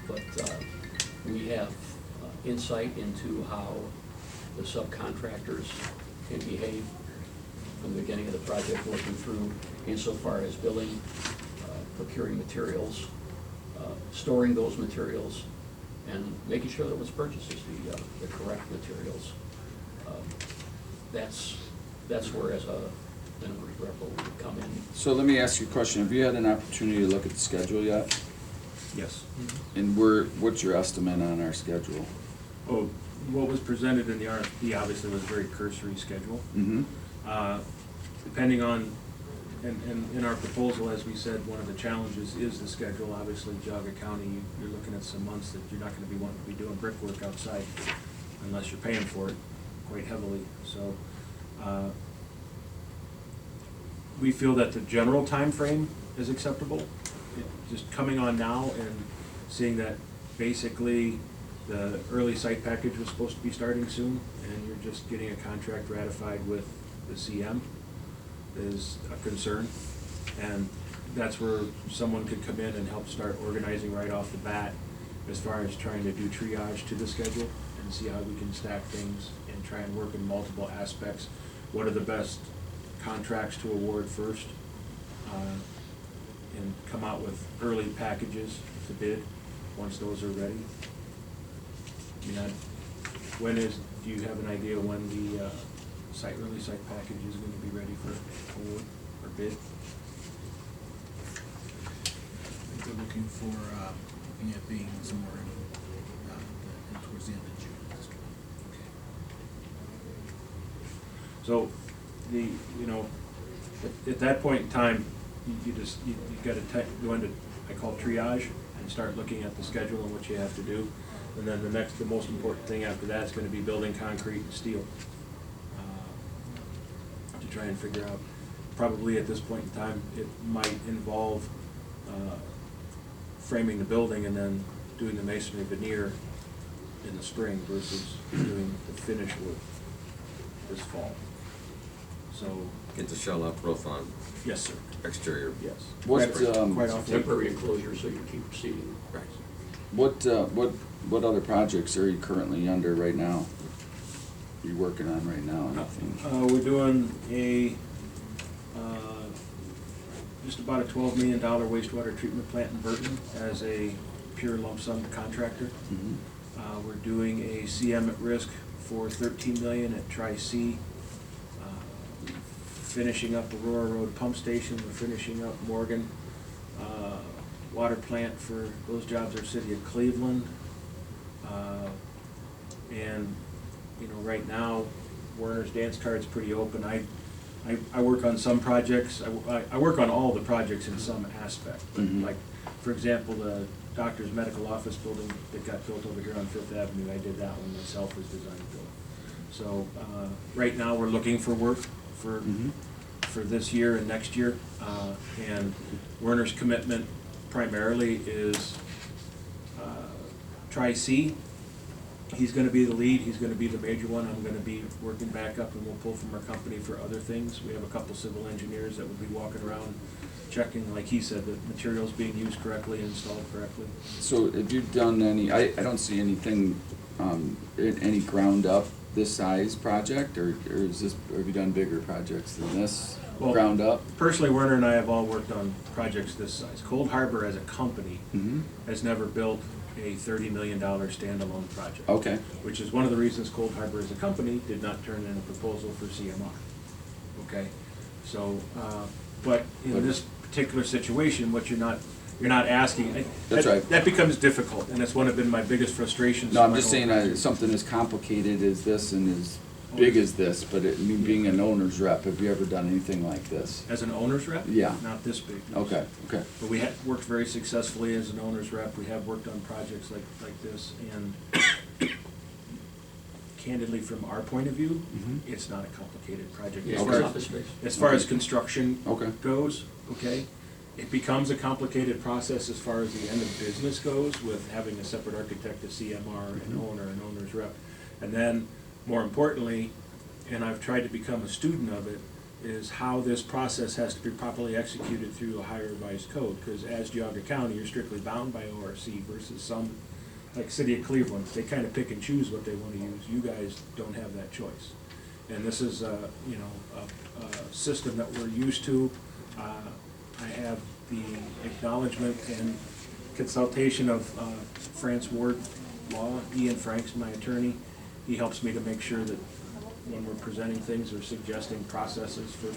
Speaker 18: but we have insight into how the subcontractors can behave from the beginning of the project, working through insofar as billing, procuring materials, storing those materials, and making sure that what's purchased is the correct materials. That's where, as a members rep, would come in.
Speaker 1: So let me ask you a question. Have you had an opportunity to look at the schedule yet?
Speaker 17: Yes.
Speaker 1: And what's your estimate on our schedule?
Speaker 17: Oh, what was presented in the RFP obviously was a very cursory schedule.
Speaker 1: Mm-hmm.
Speaker 17: Depending on, and in our proposal, as we said, one of the challenges is the schedule. Obviously, Geauga County, you're looking at some months that you're not gonna be wanting to be doing brickwork outside unless you're paying for it quite heavily. So, we feel that the general time frame is acceptable. Just coming on now and seeing that basically the early site package was supposed to be starting soon, and you're just getting a contract ratified with the CM is a concern. And that's where someone could come in and help start organizing right off the bat as far as trying to do triage to the schedule and see how we can stack things and try and work in multiple aspects. What are the best contracts to award first? And come out with early packages to bid once those are ready. I mean, do you have an idea when the early site package is going to be ready for award or bid?
Speaker 3: I think they're looking at being somewhere towards the end of June. Okay.
Speaker 17: So, at that point in time, you gotta go into, I call triage, and start looking at the schedule and what you have to do. And then the most important thing after that is gonna be building concrete and steel. To try and figure out, probably at this point in time, it might involve framing the building and then doing the masonry veneer in the spring versus doing the finish work this fall. So.
Speaker 10: Get the shell up roof on.
Speaker 17: Yes, sir.
Speaker 10: Exterior.
Speaker 17: Yes.
Speaker 1: What,
Speaker 17: Quite often.
Speaker 18: Temporary enclosure so you keep proceeding.
Speaker 10: Right.
Speaker 1: What other projects are you currently under right now? Are you working on right now, anything?
Speaker 17: We're doing just about a $12 million wastewater treatment plant in Burton as a pure lump sum contractor.
Speaker 1: Mm-hmm.
Speaker 17: We're doing a CM at risk for $13 million at Tri-C. Finishing up Aurora Road Pump Station, we're finishing up Morgan water plant for those jobs are City of Cleveland. And right now, Werner's dance card's pretty open. I work on some projects, I work on all the projects in some aspect. But
Speaker 1: Mhm.
Speaker 17: like, for example, the doctor's medical office building that got built over here on Fifth Avenue, I did that one myself as design build. So, right now, we're looking for work for this year and next year. And Werner's commitment primarily is Tri-C. He's gonna be the lead, he's gonna be the major one. I'm gonna be working back up, and we'll pull from our company for other things. We have a couple civil engineers that will be walking around checking, like he said, that materials being used correctly, installed correctly.
Speaker 1: So have you done any, I don't see anything any ground up this size project, or is this, have you done bigger projects than this,
Speaker 17: Well,
Speaker 1: ground up?
Speaker 17: Personally, Werner and I have all worked on projects this size. Cold Harbor as a company
Speaker 1: Mm-hmm.
Speaker 17: has never built a $30 million standalone project.
Speaker 1: Okay.
Speaker 17: Which is one of the reasons Cold Harbor as a company did not turn in a proposal for CMR. Okay? So, but in this particular situation, what you're not asking.
Speaker 1: That's
Speaker 17: that-
Speaker 1: right.
Speaker 17: That becomes difficult, and that's one of been my biggest frustrations.
Speaker 1: No, I'm
Speaker 17: in my
Speaker 1: just
Speaker 17: whole
Speaker 1: saying,
Speaker 17: project.
Speaker 1: something as complicated as this and as big as this, but me being an owner's rep, have you ever done anything like this?
Speaker 17: As an owner's rep?
Speaker 1: Yeah.
Speaker 17: Not this big. no.
Speaker 1: Okay, okay.
Speaker 17: But we have worked very successfully as an owner's rep. We have worked on projects like this, and candidly, from our point of view,
Speaker 1: Mhm.
Speaker 17: it's not a complicated project.
Speaker 18: Yeah,
Speaker 17: As
Speaker 18: it's
Speaker 17: far as-
Speaker 18: office space.
Speaker 17: As far as
Speaker 1: Okay.
Speaker 17: construction
Speaker 1: Okay.
Speaker 17: goes, okay, it becomes a complicated process as far as the end of business goes, with having a separate architect, a CMR, an owner, an owner's rep. And then, more importantly, and I've tried to become a student of it, is how this process has to be properly executed through a higher revised code. Because as Geauga County, you're strictly bound by ORC versus some, like City of Cleveland, they kind of pick and choose what they want to use. You guys don't have that choice. And this is a system that we're used to. I have the acknowledgement and consultation of France Ward Law. Ian Frank's my attorney. He helps me to make sure that when we're presenting things or suggesting processes for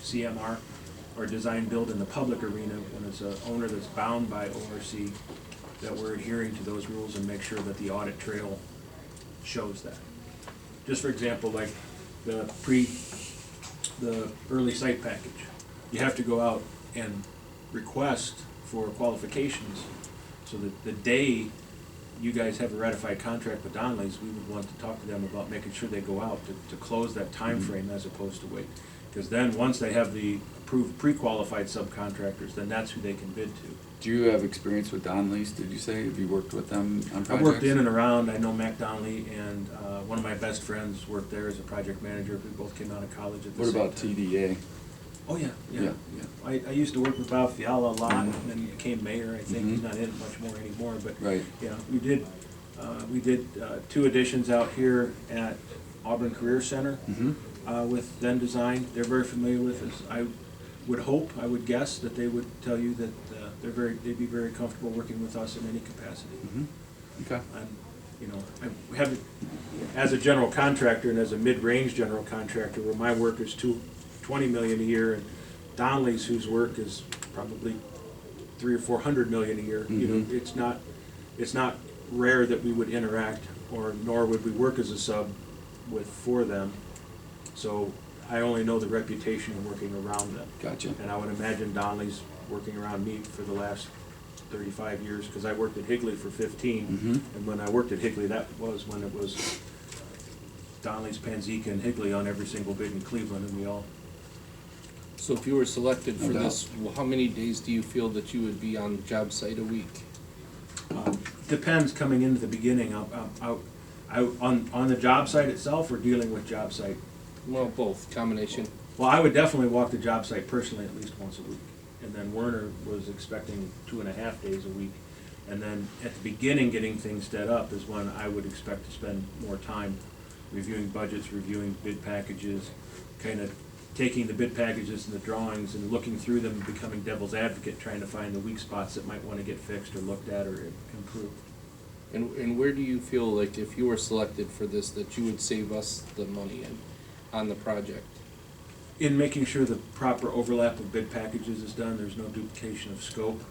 Speaker 17: CMR or design build in the public arena, when it's an owner that's bound by ORC, that we're adhering to those rules and make sure that the audit trail shows that. Just for example, like the early site package, you have to go out and request for qualifications, so that the day you guys have a ratified contract with Donnelly's, we would want to talk to them about making sure they go out to close that time frame as opposed to wait. Because then, once they have the approved pre-qualified subcontractors, then that's who they can bid to.
Speaker 1: Do you have experience with Donnelly's, did you say? Have you worked with them on projects?
Speaker 17: I've worked in and around. I know Mac Donnelly, and one of my best friends worked there as a project manager. We both came out of college at the
Speaker 1: What
Speaker 17: same
Speaker 1: about
Speaker 17: time.
Speaker 1: TDA?
Speaker 17: Oh, yeah.
Speaker 1: Yeah.
Speaker 17: I used to work with Bob Fiala a lot, and then became mayor. I think he's
Speaker 1: Mhm.
Speaker 17: not in it much more anymore, but,
Speaker 1: Right.
Speaker 17: yeah, we did 2 additions out here at Auburn Career Center
Speaker 1: Mm-hmm.
Speaker 17: with Then Design. They're very familiar with us. I would guess that they would tell you that they'd be very comfortable working with us in any capacity.
Speaker 1: Mm-hmm. Okay.
Speaker 17: I have, as a general contractor and as a mid-range general contractor, where my work is $20 million a year, and Donnelly's, whose work is probably $300 or $400 million a year.
Speaker 1: Mhm.
Speaker 17: It's not rare that we would interact, nor would we work as a sub for them. So I only know the reputation of working around them.
Speaker 1: Gotcha.
Speaker 17: And I would imagine Donnelly's working around me for the last 35 years, because I worked at Higley for 15.
Speaker 1: Mhm.
Speaker 17: And when I worked at Higley, that was when it was Donnelly's, Panzeca, and Higley on every single bid in Cleveland, and we all.
Speaker 5: So if you were selected
Speaker 1: No
Speaker 5: for
Speaker 1: doubt.
Speaker 5: this, well, how many days do you feel that you would be on the job site a week?
Speaker 17: Depends coming into the beginning. On the job site itself, or dealing with job site?
Speaker 5: Well, both, combination.
Speaker 17: Well, I would definitely walk the job site personally at least once a week. And then Werner was expecting 2.5 days a week. And then at the beginning, getting things set up is when I would expect to spend more time reviewing budgets, reviewing bid packages, kind of taking the bid packages and the drawings and looking through them, and becoming devil's advocate, trying to find the weak spots that might want to get fixed or looked at or improved.
Speaker 5: And where do you feel like, if you were selected for this, that you would save us the money on the project?
Speaker 17: In making sure the proper overlap of bid packages is done, there's no duplication of scope,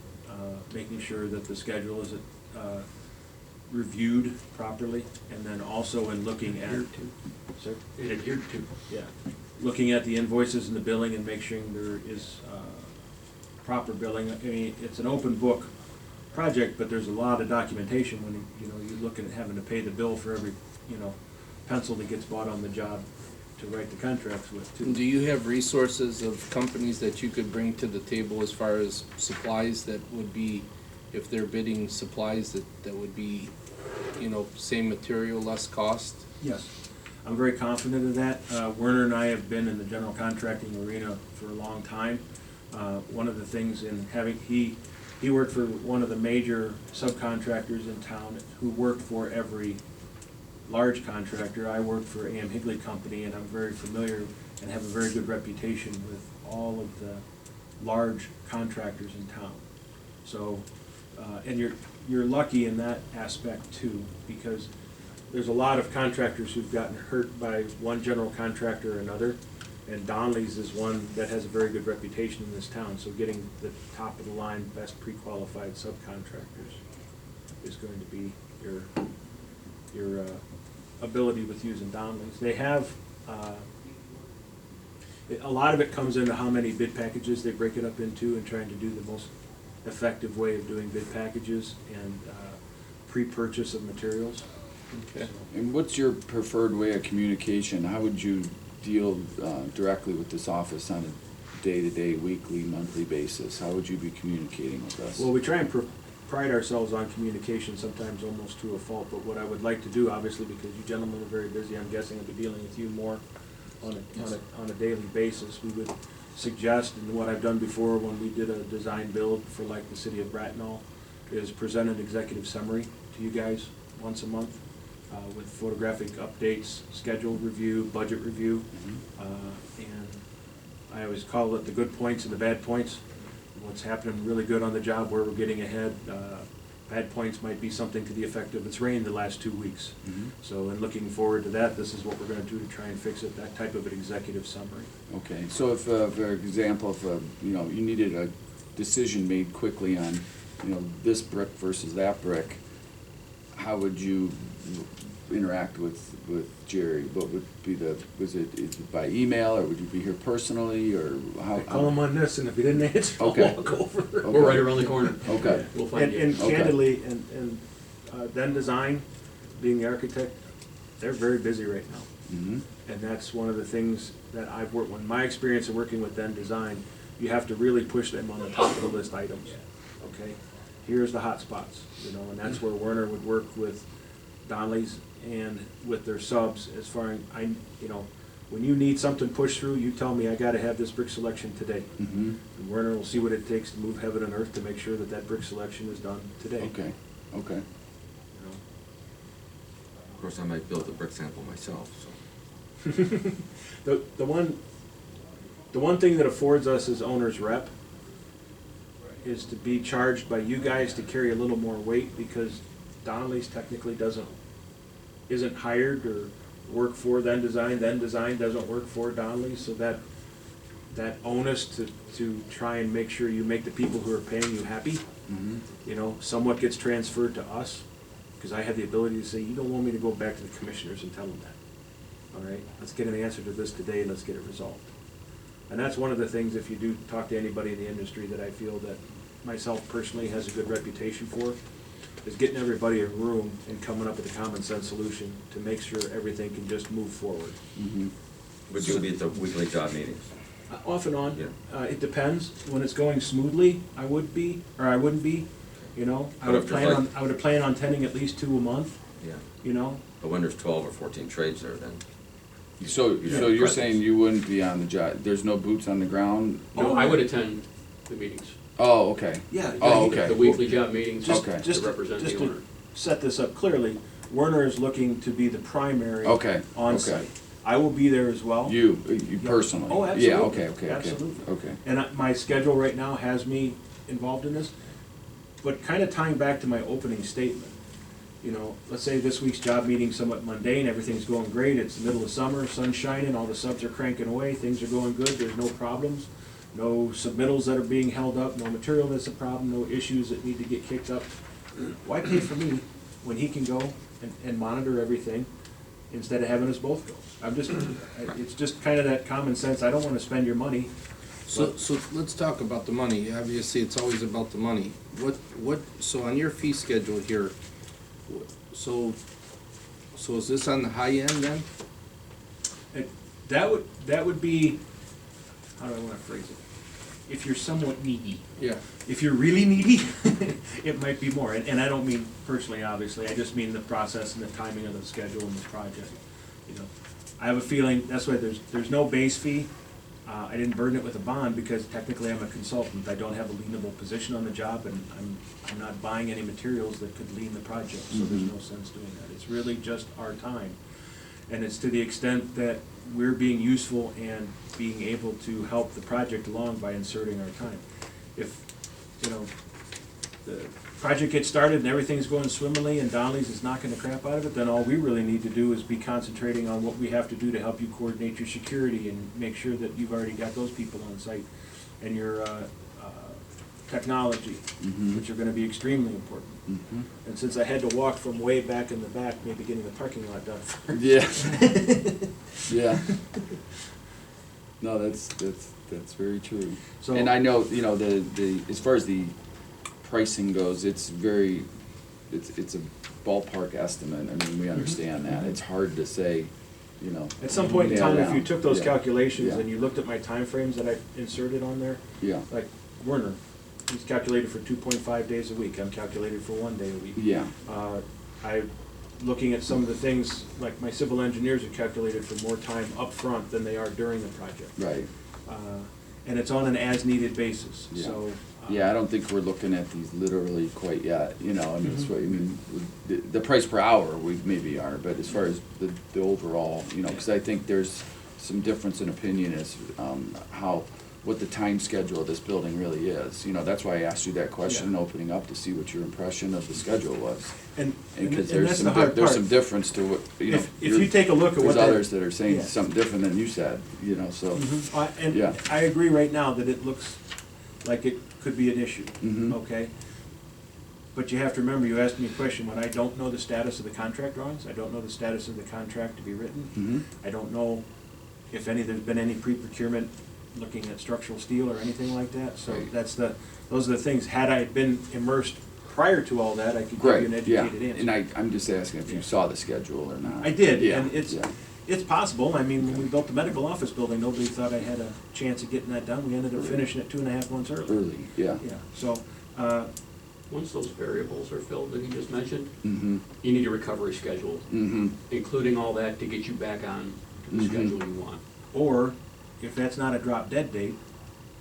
Speaker 17: making sure that the schedule is reviewed properly, and then also in looking at.
Speaker 1: Adhered to.
Speaker 17: Sir?
Speaker 1: Adhered to.
Speaker 17: Yeah, looking at the invoices and the billing and make sure there is proper billing. I mean, it's an open book project, but there's a lot of documentation when you're looking at having to pay the bill for every, pencil that gets bought on the job to write the contracts with too.
Speaker 5: Do you have resources of companies that you could bring to the table as far as supplies that would be, if they're bidding supplies that would be, same material, less cost?
Speaker 17: Yes, I'm very confident of that. Werner and I have been in the general contracting arena for a long time. One of the things in having, he worked for one of the major subcontractors in town who worked for every large contractor. I work for A.M. Higley Company, and I'm very familiar and have a very good reputation with all of the large contractors in town. So, and you're lucky in that aspect too, because there's a lot of contractors who've gotten hurt by one general contractor or another, and Donley's is one that has a very good reputation in this town, so getting the top of the line, best pre-qualified subcontractors is going to be your ability with using Donley's. They have, a lot of it comes into how many bid packages they break it up into and trying to do the most effective way of doing bid packages and pre-purchase of materials.
Speaker 1: Okay. And what's your preferred way of communication? How would you deal directly with this office on a day-to-day, weekly, monthly basis? How would you be communicating with us?
Speaker 17: Well, we try and pride ourselves on communication, sometimes almost to a fault, but what I would like to do, obviously, because you gentlemen are very busy, I'm guessing I'll be dealing with you more on a daily basis. We would suggest, and what I've done before when we did a design build for like the city of Bracknell, is present an executive summary to you guys once a month with photographic updates, schedule review, budget review, and I always call it the good points and the bad points. What's happening really good on the job, where we're getting ahead. Bad points might be something to the effect of it's rained the last 2 weeks. So in looking forward to that, this is what we're going to do to try and fix it, that type of an executive summary.
Speaker 1: Okay, so if, for example, if, you needed a decision made quickly on, this brick versus that brick, how would you interact with Jerry? What would be is it by email, or would you be here personally, or how?
Speaker 17: Call him on this, and if he didn't answer, I'll
Speaker 1: Okay.
Speaker 17: walk over.
Speaker 1: Okay.
Speaker 19: We're right around the corner.
Speaker 1: Okay.
Speaker 19: We'll find you.
Speaker 17: And
Speaker 1: Okay.
Speaker 17: candidly, and then design, being the architect, they're very busy right now. And that's one of the things that I've worked with. My experience in working with then design, you have to really push them on the top of the list items. Okay, here's the hot spots, and that's where Werner would work with Donley's and with their subs as far as when you need something pushed through, you tell me I got to have this brick selection today. And Werner will see what it takes to move heaven and earth to make sure that that brick selection is done today.
Speaker 1: Okay. Okay.
Speaker 10: Of course, I might build the brick sample myself, so.
Speaker 17: The one thing that affords us as owner's rep is to be charged by you guys to carry a little more weight, because Donnelly's technically isn't hired or work for Then Design doesn't work for Donnelly, so that onus to try and make sure you make the people who are paying you happy, somewhat gets transferred to us, because I have the ability to say, you don't want me to go back to the commissioners and tell them that. All right, let's get an answer to this today, let's get it resolved. And that's one of the things, if you do talk to anybody in the industry, that I feel that myself personally has a good reputation for, is getting everybody in a room and coming up with a common sense solution to make sure everything can just move forward.
Speaker 10: Would you be at the weekly job meetings?
Speaker 17: Off and on.
Speaker 10: Yeah.
Speaker 17: It depends. When it's going smoothly, I would be, or I wouldn't be, I would plan on attending at least 2 a month,
Speaker 10: Yeah. But when there's 12 or 14 trades there, then.
Speaker 1: So you're saying you wouldn't be on the job, there's no boots on the ground?
Speaker 19: No, I would attend the meetings.
Speaker 1: Oh, okay.
Speaker 17: Yeah.
Speaker 1: Oh, okay.
Speaker 19: The weekly job meetings to
Speaker 1: Okay.
Speaker 19: represent the owner.
Speaker 17: To set this up clearly, Werner is looking to be the primary
Speaker 1: Okay,
Speaker 17: on-site.
Speaker 1: okay.
Speaker 17: I will be there as well.
Speaker 1: You
Speaker 17: Yeah.
Speaker 1: personally?
Speaker 17: Oh, absolutely.
Speaker 1: Yeah, okay.
Speaker 17: Absolutely.
Speaker 1: Okay.
Speaker 17: And my schedule right now has me involved in this, but kind of tying back to my opening statement, let's say this week's job meeting somewhat mundane, everything's going great, it's the middle of summer, sun's shining, all the subs are cranking away, things are going good, there's no problems, no submittals that are being held up, no material that's a problem, no issues that need to get kicked up. Why pay for me when he can go and monitor everything instead of having us both go? It's just kind of that common sense, I don't want to spend your money.
Speaker 5: So let's talk about the money. Obviously, it's always about the money. So on your fee schedule here, so is this on the high end then?
Speaker 17: That would be, how do I want to phrase it? If you're somewhat needy.
Speaker 5: Yeah.
Speaker 17: If you're really needy, it might be more. And I don't mean personally, obviously, I just mean the process and the timing of the schedule and the project. I have a feeling, that's why there's no base fee, I didn't burden it with a bond because technically I'm a consultant. I don't have a lienable position on the job, and I'm not buying any materials that could lien the project, so there's no sense doing that. It's really just our time. And it's to the extent that we're being useful and being able to help the project along by inserting our time. If, you know, the project gets started and everything's going swimmingly and Donnelly's is knocking the crap out of it, then all we really need to do is be concentrating on what we have to do to help you coordinate your security and make sure that you've already got those people on site, and your technology, which are gonna be extremely important. And since I had to walk from way back in the back, maybe getting the parking lot done first.
Speaker 1: Yeah. Yeah. No, that's very true.
Speaker 17: So-
Speaker 1: And I know, you know, the as far as the pricing goes, it's a ballpark estimate. I mean, we understand that. It's hard to say, you know.
Speaker 17: At some point in
Speaker 1: nail
Speaker 17: time, if
Speaker 1: down.
Speaker 17: you took those
Speaker 1: Yeah.
Speaker 17: calculations
Speaker 1: Yeah.
Speaker 17: and you looked at my timeframes that I inserted on there,
Speaker 1: Yeah.
Speaker 17: like Werner, he's calculated for 2.5 days a week, I'm calculated for 1 day a week.
Speaker 1: Yeah.
Speaker 17: Looking at some of the things, like my civil engineers are calculated for more time up front than they are during the project.
Speaker 1: Right.
Speaker 17: And it's on an as-needed basis,
Speaker 1: Yeah.
Speaker 17: so.
Speaker 1: Yeah, I don't think we're looking at these literally quite yet, you know, I mean, that's what, I mean, the price per hour, we maybe are, but as far as the overall, you know, because I think there's some difference in opinion as, what the time schedule of this building really is. You know, that's why I asked you that question, opening up, to see what your impression of the schedule was.
Speaker 17: And
Speaker 1: because
Speaker 17: and
Speaker 1: there's
Speaker 17: that's
Speaker 1: some,
Speaker 17: the hard
Speaker 1: there's
Speaker 17: part.
Speaker 1: some difference to what, you know.
Speaker 17: If you take a look at what
Speaker 1: There's
Speaker 17: that-
Speaker 1: others that are saying
Speaker 17: Yeah.
Speaker 1: something different than you said, you know, so.
Speaker 17: And
Speaker 1: Yeah.
Speaker 17: I agree right now that it looks like it could be an issue,
Speaker 1: Mhm.
Speaker 17: okay? But you have to remember, you asked me a question, when I don't know the status of the contract drawings, I don't know the status of the contract to be written.
Speaker 1: Mhm.
Speaker 17: I don't know if there's been any pre-procurement looking at structural steel or anything like that, so those are the things. Had I been immersed prior to all that, I could give you an
Speaker 1: Right, yeah,
Speaker 17: educated answer.
Speaker 1: and I'm just asking if you saw the schedule or not.
Speaker 17: I did,
Speaker 1: Yeah,
Speaker 17: and
Speaker 1: yeah.
Speaker 17: it's possible. I mean, when we built the medical office building, nobody thought I had a chance of getting that done. We ended up finishing it 2.5 months early.
Speaker 1: Early, yeah.
Speaker 17: Yeah, so,
Speaker 19: Once those variables are filled that he just mentioned,
Speaker 1: Mhm.
Speaker 19: you need a recovery schedule,
Speaker 1: Mhm.
Speaker 19: including all that to get you back on to the
Speaker 1: Mhm.
Speaker 19: schedule you want.
Speaker 17: or if that's not a drop dead date,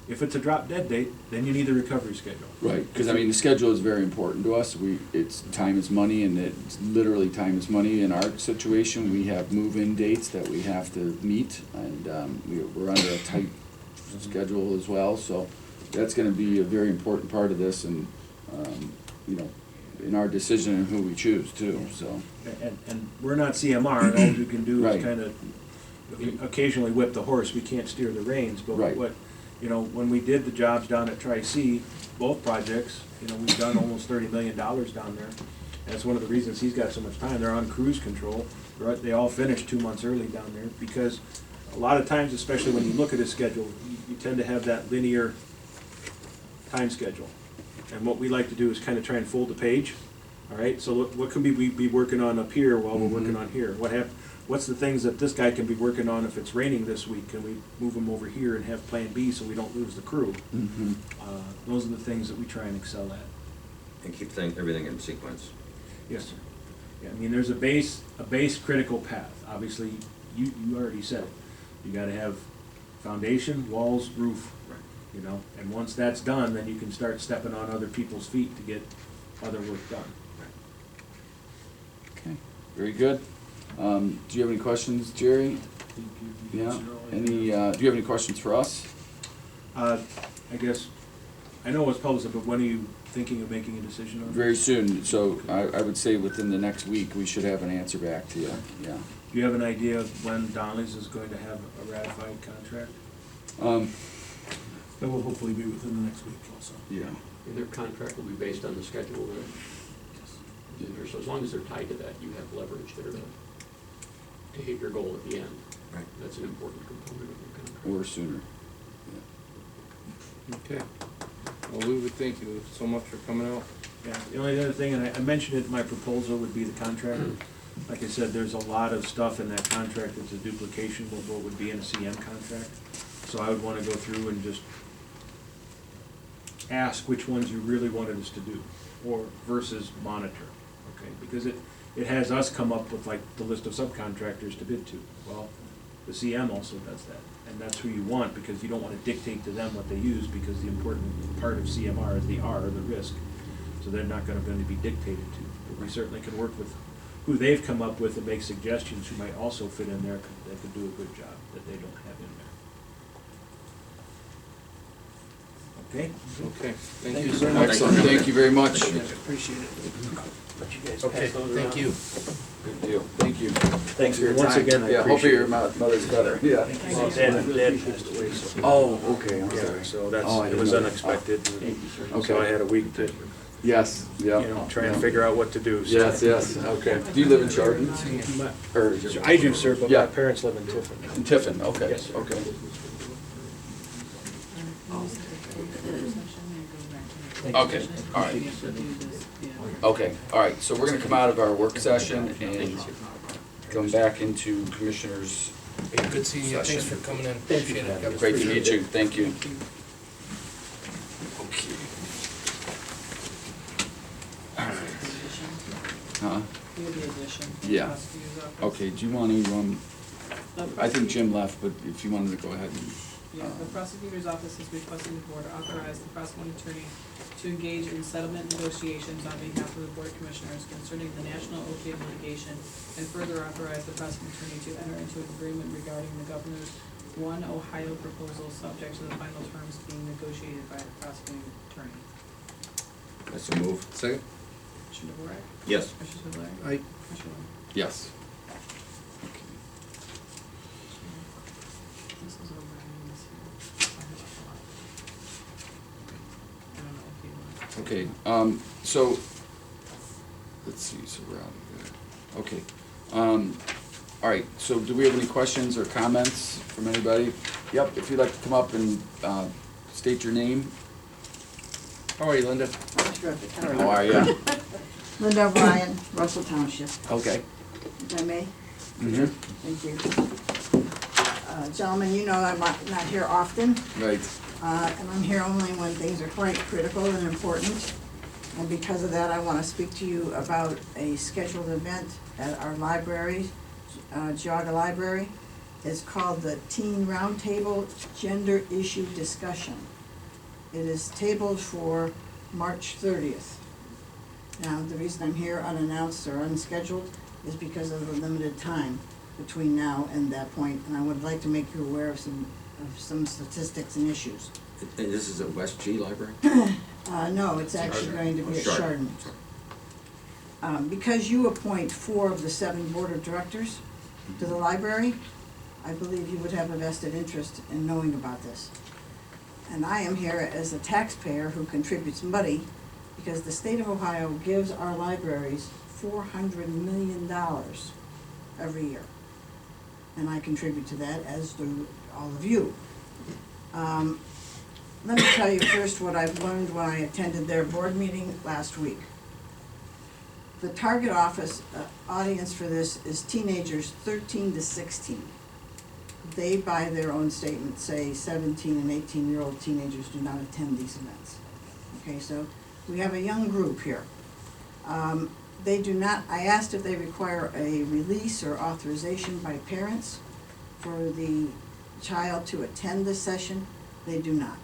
Speaker 17: if it's a drop dead date, then you need the recovery schedule.
Speaker 1: Right, because I mean, the schedule is very important to us. It's time is money, and it's literally time is money. In our situation, we have move-in dates that we have to meet, and we're under a tight schedule as well, so that's gonna be a very important part of this, and, you know, in our decision on who we choose too, so.
Speaker 17: And we're not CMR, and all you can do
Speaker 1: Right.
Speaker 17: is kind of occasionally whip the horse. We can't steer the reins, but
Speaker 1: Right.
Speaker 17: when we did the jobs down at Tri-C, both projects, we've done almost $30 million down there. That's one of the reasons he's got so much time. They're on cruise control. They all finished 2 months early down there, because a lot of times, especially when you look at a schedule, you tend to have that linear time schedule. And what we like to do is kind of try and fold the page, all right? So what can we be working on up here while we're working on here? What's the things that this guy can be working on if it's raining this week? Can we move him over here and have Plan B so we don't lose the crew?
Speaker 1: Mhm.
Speaker 17: Those are the things that we try and excel at.
Speaker 10: And keep everything in sequence.
Speaker 17: Yes, sir. Yeah, I mean, there's a base critical path. Obviously, you already said it. You gotta have foundation, walls, roof, and once that's done, then you can start stepping on other people's feet to get other work done.
Speaker 1: Okay, very good. Do you have any questions, Jerry? Yeah, do you have any questions for us?
Speaker 17: I guess, I know it's public, but when are you thinking of making a decision on it?
Speaker 1: Very soon, so I would say within the next week, we should have an answer back to you, yeah.
Speaker 17: Do you have an idea of when Donnelly's is going to have a ratified contract?
Speaker 15: That will hopefully be within the next week also.
Speaker 1: Yeah.
Speaker 19: And their contract will be based on the schedule that is in there. So as long as they're tied to that, you have leverage there to hit your goal at the end.
Speaker 10: Right.
Speaker 19: That's an important component of your contract.
Speaker 1: Or sooner.
Speaker 5: Okay. Well, we would thank you so much for coming out.
Speaker 17: Yeah, the only other thing, and I mentioned it in my proposal, would be the contract. Like I said, there's a lot of stuff in that contract that's a duplication of what would be in a CM contract. So I would want to go through and just ask which ones you really wanted us to do, or versus monitor, okay? Because it has us come up with like the list of subcontractors to bid to. Well, The CM also does that, and that's who you want, because you don't wanna dictate to them what they use, because the important part of CMR is the R, the risk. So they're not gonna be dictated to. But we certainly can work with who they've come up with and make suggestions who might also fit in there, that could do a good job, that they don't have in there. Okay?
Speaker 5: Okay, thank you so
Speaker 1: much. Excellent, thank you very much.
Speaker 6: Appreciate it. Let you guys
Speaker 5: Okay,
Speaker 6: pass those
Speaker 5: thank
Speaker 6: around.
Speaker 5: you.
Speaker 1: Good deal, thank you.
Speaker 17: Thanks for your
Speaker 1: Once
Speaker 17: time.
Speaker 1: again,
Speaker 17: I
Speaker 1: yeah, hopefully
Speaker 17: appreciate
Speaker 1: your
Speaker 17: it.
Speaker 1: mother's better, yeah.
Speaker 17: Well, Dad passed away, so.
Speaker 1: Oh, okay, I'm
Speaker 17: Yeah,
Speaker 1: sorry.
Speaker 17: so that's,
Speaker 1: Oh, I
Speaker 17: it
Speaker 1: didn't
Speaker 17: was
Speaker 1: know that.
Speaker 17: unexpected.
Speaker 1: Okay.
Speaker 17: So I had a week to,
Speaker 1: Yes, yeah.
Speaker 17: you know, try and
Speaker 1: yeah.
Speaker 17: figure out what to do. so.
Speaker 1: Yes, yes, okay. Do you live in Chardon? Or?
Speaker 17: I do, sir, but
Speaker 1: Yeah.
Speaker 17: my parents live in Tiffin.
Speaker 1: In Tiffin, okay,
Speaker 17: Yes, sir.
Speaker 1: okay. Okay, all right. Okay, all right, so we're gonna come out of our work session and come back into commissioners'
Speaker 5: Hey, good seeing you, thanks for coming in, appreciate it.
Speaker 1: Great to meet you, thank you. Huh? Yeah. Okay, do you want to, I think Jim left, but if you wanted to go ahead and.
Speaker 2: Yeah, the prosecutor's office is requesting the board authorize the prosecuting attorney to engage in settlement negotiations on behalf of the board of commissioners concerning the national opioid litigation, and further authorize the prosecuting attorney to enter into an agreement regarding the governor's one Ohio proposal, subject to the final terms being negotiated by the prosecuting attorney.
Speaker 10: That's a move.
Speaker 5: Second?
Speaker 2: Commissioner DeWart?
Speaker 10: Yes.
Speaker 2: Commissioner Spudler?
Speaker 5: Aye.
Speaker 2: Commissioner Lennon?
Speaker 1: Yes.
Speaker 2: This is over, I mean, this here. I have a lot. I don't know if you want.
Speaker 1: Okay, so, let's see, so we're out of there. Okay, all right, so do we have any questions or comments from anybody? Yep, if you'd like to come up and, state your name.
Speaker 5: How are you, Linda?
Speaker 1: How are you?
Speaker 7: Linda O'Brien, Russell Township,
Speaker 1: Okay.
Speaker 7: if I may.
Speaker 1: Mm-hmm.
Speaker 7: Thank you. Gentlemen, you know I'm not here often,
Speaker 1: Right,
Speaker 7: and I'm here only when things are quite critical and important. And because of that, I want to speak to you about a scheduled event at our library, Geauga Library. It's called the Teen Roundtable Gender Issue Discussion. It is tabled for March 30th. Now, the reason I'm here unannounced or unscheduled is because of the limited time between now and that point, and I would like to make you aware of some statistics and issues.
Speaker 10: And this is at West G Library?
Speaker 7: No, it's actually going to be at
Speaker 10: Chardon.
Speaker 7: Chardon. Because you appoint 4 of the 7 board of directors to the library, I believe you would have a vested interest in knowing about this. And I am here as a taxpayer who contributes money because the state of Ohio gives our libraries $400 million every year. And I contribute to that, as do all of you. Let me tell you first what I've learned when I attended their board meeting last week. The target audience for this is teenagers 13 to 16. They, by their own statement, say 17 and 18-year-old teenagers do not attend these events. Okay, so we have a young group here. They do not, I asked if they require a release or authorization by parents for the child to attend this session. They do not.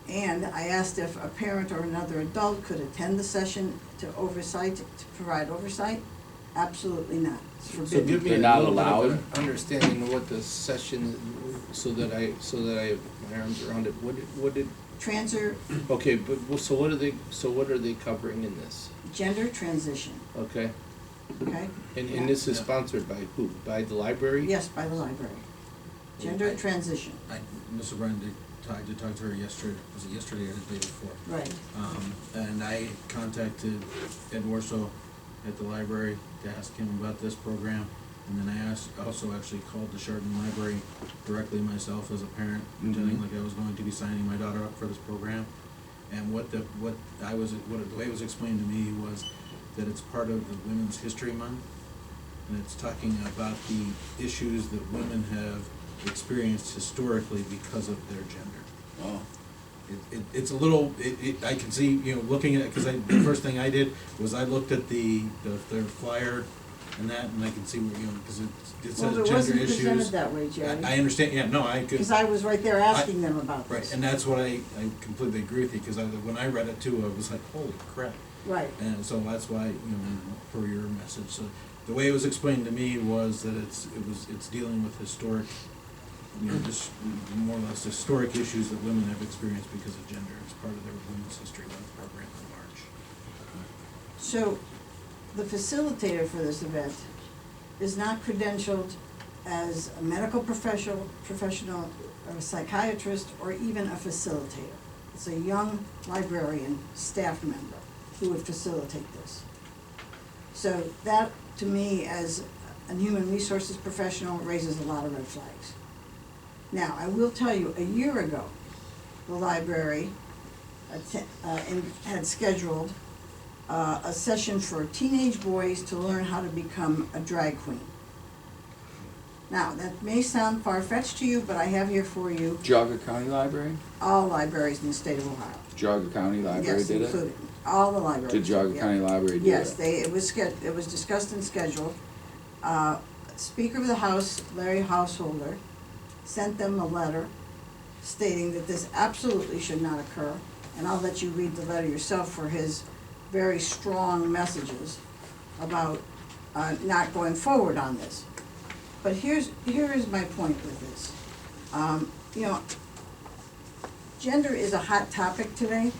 Speaker 7: And I asked if a parent or another adult could attend the session to provide oversight. Absolutely not. It's
Speaker 5: So
Speaker 7: forbidden.
Speaker 5: give me
Speaker 1: They're
Speaker 5: a
Speaker 1: not
Speaker 5: little bit of
Speaker 1: allowed?
Speaker 5: an understanding of what the session, so that I have my arms around it. What did, okay, but, so what are they covering in this?
Speaker 7: Gender transition,
Speaker 5: Okay,
Speaker 7: okay?
Speaker 5: and this is sponsored by who? By the library?
Speaker 7: Yes, by the library. Gender transition,
Speaker 3: Ms. O'Brien I did talk to her yesterday, was it yesterday or the day before?
Speaker 7: right.
Speaker 3: And I contacted Ed Warso at the library to ask him about this program. And then I also actually called the Chardon Library directly myself as a parent, pretending like I was going to be signing my daughter up for this program. And the way it was explained to me was that it's part of the Women's History Month, and it's talking about the issues that women have experienced historically because of their gender.
Speaker 1: oh,
Speaker 3: It's a little, I can see, looking at it, because the first thing I did was I looked at their flyer and that, and I can see where, because it
Speaker 7: Well,
Speaker 3: says
Speaker 7: it
Speaker 3: gender
Speaker 7: wasn't
Speaker 3: issues.
Speaker 7: presented that way, Jerry.
Speaker 3: I understand, yeah, no, I could.
Speaker 7: Because I was right there asking them about
Speaker 3: Right,
Speaker 7: this.
Speaker 3: and that's what I completely agree with you, because when I read it too, I was like, holy crap.
Speaker 7: Right.
Speaker 3: And so that's why, per your message, so the way it was explained to me was that it's dealing with historic, just more or less historic issues that women have experienced because of gender. It's part of their Women's History Month program in March.
Speaker 7: So, the facilitator for this event is not credentialed as a medical professional, or a psychiatrist, or even a facilitator. It's a young librarian, staff member, who would facilitate this. So that, to me, as a human resources professional, raises a lot of red flags. Now, I will tell you, a year ago, the library had scheduled a session for teenage boys to learn how to become a drag queen. Now, that may sound far-fetched to you, but I have here for you
Speaker 1: Geauga County Library?
Speaker 7: all libraries in the state of Ohio.
Speaker 1: Geauga County Library
Speaker 7: Yes,
Speaker 1: did it?
Speaker 7: including all the libraries.
Speaker 1: Did Geauga
Speaker 7: yeah.
Speaker 1: County Library do it?
Speaker 7: Yes, it was discussed and scheduled. Speaker of the House, Larry Householder, sent them a letter stating that this absolutely should not occur, and I'll let you read the letter yourself for his very strong messages about not going forward on this. But here is my point with this. Gender is a hot topic today.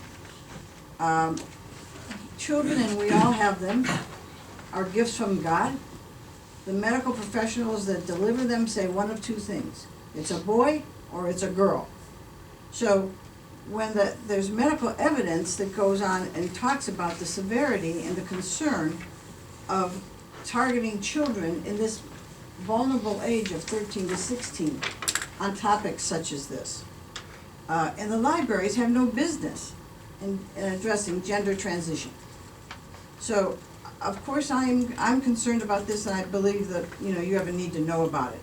Speaker 7: Children, and we all have them, are gifts from God. The medical professionals that deliver them say one of two things. It's a boy or it's a girl. So when there's medical evidence that goes on and talks about the severity and the concern of targeting children in this vulnerable age of 13 to 16 on topics such as this. And the libraries have no business in addressing gender transition. So, of course, I'm concerned about this, and I believe that, you have a need to know about it.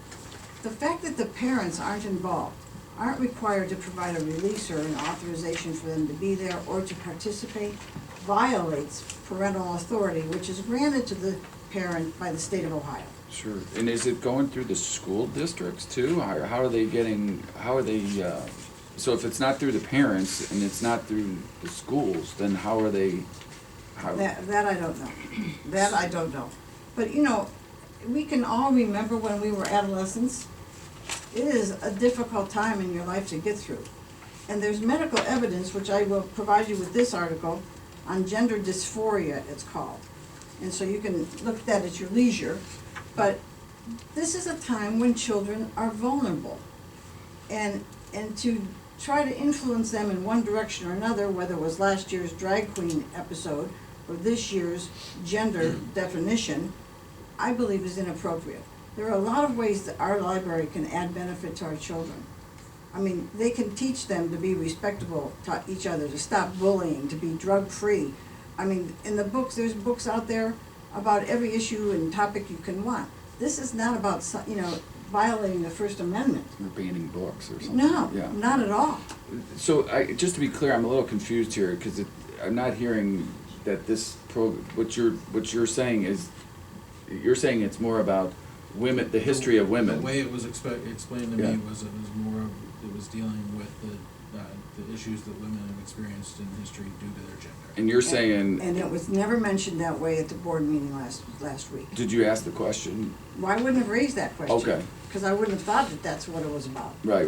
Speaker 7: The fact that the parents aren't involved, aren't required to provide a release or an authorization for them to be there or to participate, violates parental authority, which is granted to the parent by the state of Ohio.
Speaker 1: Sure. And is it going through the school districts too? How are they so if it's not through the parents and it's not through the schools, then how are they,
Speaker 7: That I don't know. That I don't know. But, we can all remember when we were adolescents. It is a difficult time in your life to get through. And there's medical evidence, which I will provide you with this article, on gender dysphoria, it's called. And so you can look at that at your leisure. But this is a time when children are vulnerable. And to try to influence them in one direction or another, whether it was last year's drag queen episode or this year's gender definition, I believe is inappropriate. There are a lot of ways that our library can add benefit to our children. I mean, they can teach them to be respectable to each other, to stop bullying, to be drug-free. I mean, in the books, there's books out there about every issue and topic you can want. This is not about, violating the First Amendment.
Speaker 1: or banning books or something?
Speaker 7: No,
Speaker 1: Yeah.
Speaker 7: not at all.
Speaker 1: So just to be clear, I'm a little confused here because I'm not hearing that this what you're saying is, you're saying it's more about women, the history of women.
Speaker 3: The way it was explained to
Speaker 1: Yeah.
Speaker 3: me was it was dealing with the issues that women have experienced in history due to their gender.
Speaker 1: And you're saying,
Speaker 7: And it was never mentioned that way at the board meeting last week.
Speaker 1: did you ask the question?
Speaker 7: Well, I wouldn't have raised that question.
Speaker 1: Okay.
Speaker 7: Because I wouldn't have thought that that's what it was about.
Speaker 1: Right.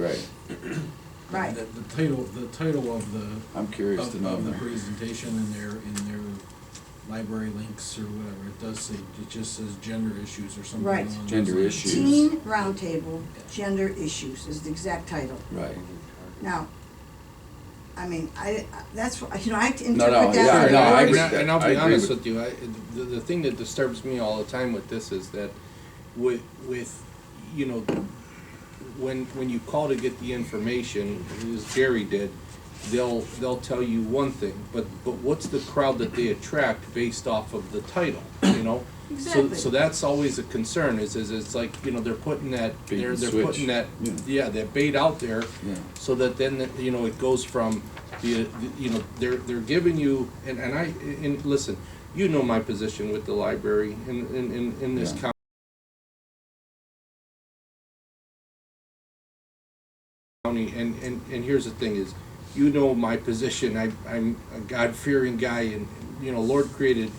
Speaker 7: Right.
Speaker 3: The title of the.
Speaker 1: I'm curious to know
Speaker 3: Of the
Speaker 1: that.
Speaker 3: presentation in their library links or whatever, it just says gender issues or something.
Speaker 7: Right.
Speaker 3: along those
Speaker 1: Gender
Speaker 3: lines.
Speaker 1: issues.
Speaker 7: Teen Roundtable, Gender Issues is the exact title.
Speaker 1: Right.
Speaker 7: Now, I mean, that's, I interpret
Speaker 1: No,
Speaker 7: that.
Speaker 1: yeah,
Speaker 7: as
Speaker 1: no, I
Speaker 7: words.
Speaker 1: agree.
Speaker 5: And I'll
Speaker 1: I
Speaker 5: be
Speaker 1: agree
Speaker 5: honest
Speaker 1: with-
Speaker 5: with you, the thing that disturbs me all the time with this is that with when you call to get the information, as Jerry did, they'll tell you one thing, but what's the crowd that they attract based off of the title,
Speaker 7: Exactly.
Speaker 5: So that's always a concern, is it's like, they're putting that,
Speaker 1: Bait
Speaker 5: they're
Speaker 1: and switch.
Speaker 5: putting that,
Speaker 1: Yeah.
Speaker 5: that bait out there,
Speaker 1: Yeah.
Speaker 5: so that then, it goes from you know, they're giving you, and listen, you know my position with the library in this
Speaker 1: Yeah.
Speaker 5: county, and here's the thing is, you know my position, I'm a God-fearing guy, and, you know, Lord created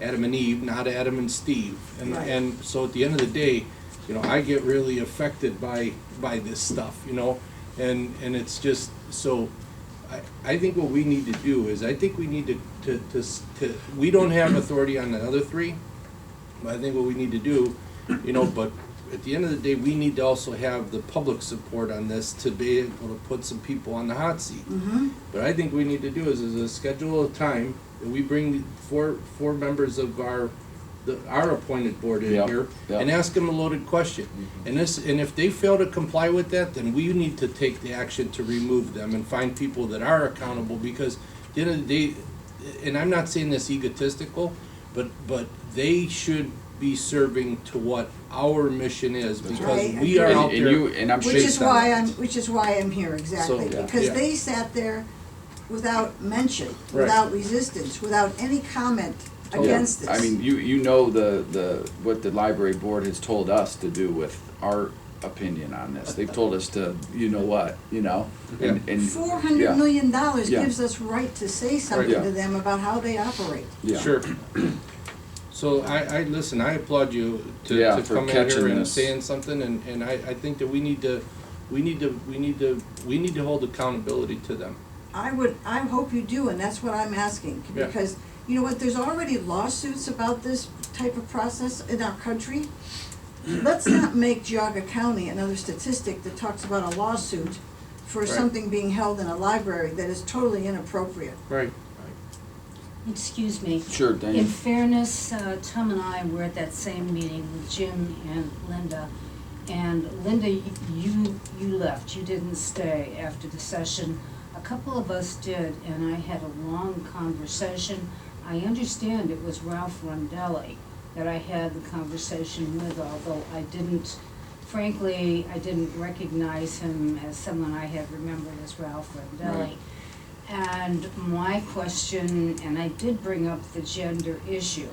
Speaker 5: Adam and Eve, not Adam and Steve.
Speaker 7: Right.
Speaker 5: And so at the end of the day, you know, I get really affected by this stuff, you know? And it's just, so, I think what we need to do is, I think we need to, we don't have authority on the other three, but I think what we need to do, you know, but at the end of the day, we need to also have the public support on this to be able to put some people on the hot seat.
Speaker 7: Mm-hmm.
Speaker 5: But I think we need to do is a schedule of time, that we bring four members of our appointed board in
Speaker 1: Yep,
Speaker 5: here,
Speaker 1: yep.
Speaker 5: and ask them a loaded question. And if they fail to comply with that, then we need to take the action to remove them and find people that are accountable, because at the end of the day, and I'm not saying this egotistical, but they should be serving to what our mission is, because
Speaker 7: right.
Speaker 5: we are
Speaker 7: And-
Speaker 5: out
Speaker 1: and
Speaker 5: there.
Speaker 1: you- and I'm
Speaker 7: Which
Speaker 1: sure-
Speaker 7: is why I'm here, exactly,
Speaker 5: So,
Speaker 7: because
Speaker 5: yeah.
Speaker 7: they sat there without mention,
Speaker 5: Right.
Speaker 7: without resistance, without any comment against this.
Speaker 1: I mean, you know what the library board has told us to do with our opinion on this. They've told us to, you know what, you know? And
Speaker 7: $400
Speaker 1: yeah.
Speaker 7: million
Speaker 1: Yeah.
Speaker 7: gives us right to say something
Speaker 1: Yeah.
Speaker 7: to them about how they operate.
Speaker 1: Yeah.
Speaker 5: Sure. So I listen, I applaud you
Speaker 1: Yeah,
Speaker 5: to
Speaker 1: for
Speaker 5: come in
Speaker 1: catching
Speaker 5: here and
Speaker 1: this.
Speaker 5: saying something, and I think that we need to hold accountability to them.
Speaker 7: I hope you do, and that's what I'm asking,
Speaker 5: Yeah.
Speaker 7: because, you know what, there's already lawsuits about this type of process in our country. Let's not make Geauga County another statistic that talks about a lawsuit for
Speaker 5: Right.
Speaker 7: something being held in a library that is totally inappropriate.
Speaker 5: Right.
Speaker 11: Excuse me.
Speaker 1: Sure,
Speaker 11: In
Speaker 1: Daniel.
Speaker 11: fairness, Tom and I were at that same meeting with Jim and Linda. And Linda, you left, you didn't stay after the session. A couple of us did, and I had a long conversation. I understand it was Ralph Rondelli that I had the conversation with, although I didn't, frankly, I didn't recognize him as someone I had remembered as Ralph Rondelli.
Speaker 1: Right.
Speaker 11: And my question, and I did bring up the gender issue,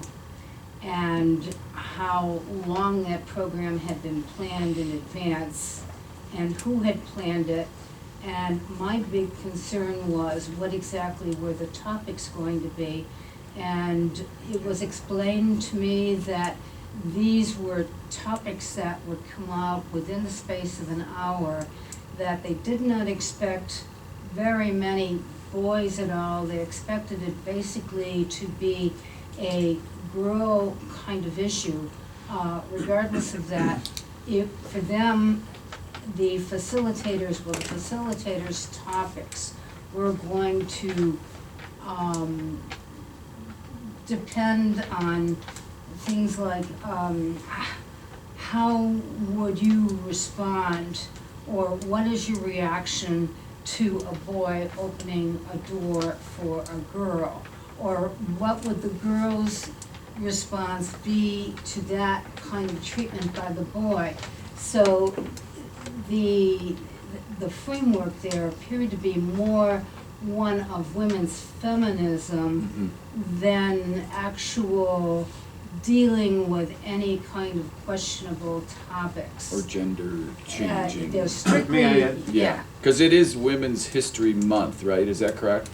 Speaker 11: and how long that program had been planned in advance, and who had planned it. And my big concern was, what exactly were the topics going to be? And it was explained to me that these were topics that would come out within the space of an hour, that they did not expect very many boys at all. They expected it basically to be a girl kind of issue. Regardless of that, for them, the facilitators topics were going to depend on things like how would you respond, or what is your reaction to a boy opening a door for a girl, or what would the girl's response be to that kind of treatment by the boy. So the framework there appeared to be more one of women's feminism than actual dealing with any kind of questionable topics.
Speaker 1: Or gender changing.
Speaker 11: They're strictly,
Speaker 17: May I add?
Speaker 11: yeah.
Speaker 1: Because it is Women's History Month, right? Is that correct?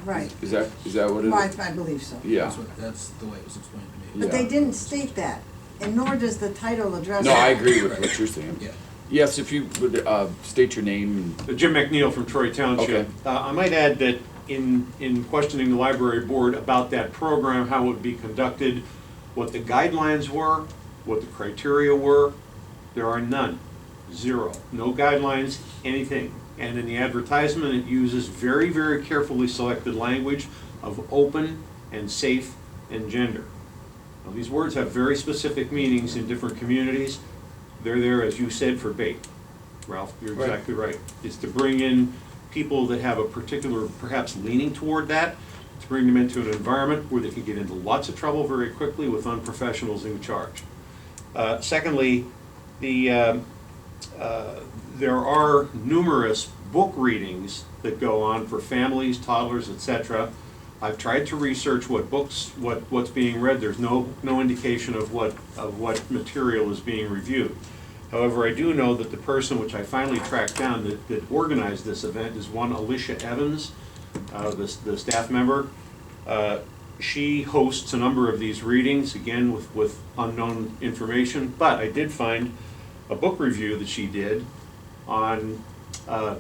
Speaker 7: Right.
Speaker 1: Is that what it is?
Speaker 7: Well, I believe so.
Speaker 1: Yeah.
Speaker 3: That's the way it was explained to me.
Speaker 7: But they
Speaker 1: Yeah.
Speaker 7: didn't state that, and nor does the title address
Speaker 1: No,
Speaker 7: it.
Speaker 1: I agree with what you're saying.
Speaker 3: Yeah.
Speaker 1: Yes, if you would state your name.
Speaker 17: Jim McNeil from Troy Township.
Speaker 1: Okay.
Speaker 17: I might add that in questioning the library board about that program, how it would be conducted, what the guidelines were, what the criteria were, there are none. Zero. No guidelines, anything. And in the advertisement, it uses very, very carefully selected language of open and safe and gender. Now, these words have very specific meanings in different communities. They're there, as you said, for bait. Ralph, you're
Speaker 5: Right.
Speaker 17: exactly right. It's to bring in people that have a particular, perhaps leaning toward that, to bring them into an environment where they can get into lots of trouble very quickly with unprofessionals in charge. Secondly, the
Speaker 20: there are numerous book readings that go on for families, toddlers, etc. I've tried to research what books, what's being read. There's no indication of what material is being reviewed. However, I do know that the person which I finally tracked down that organized this event is one Alicia Evans, the staff member. She hosts a number of these readings, again with unknown information, but I did find a book review that she did on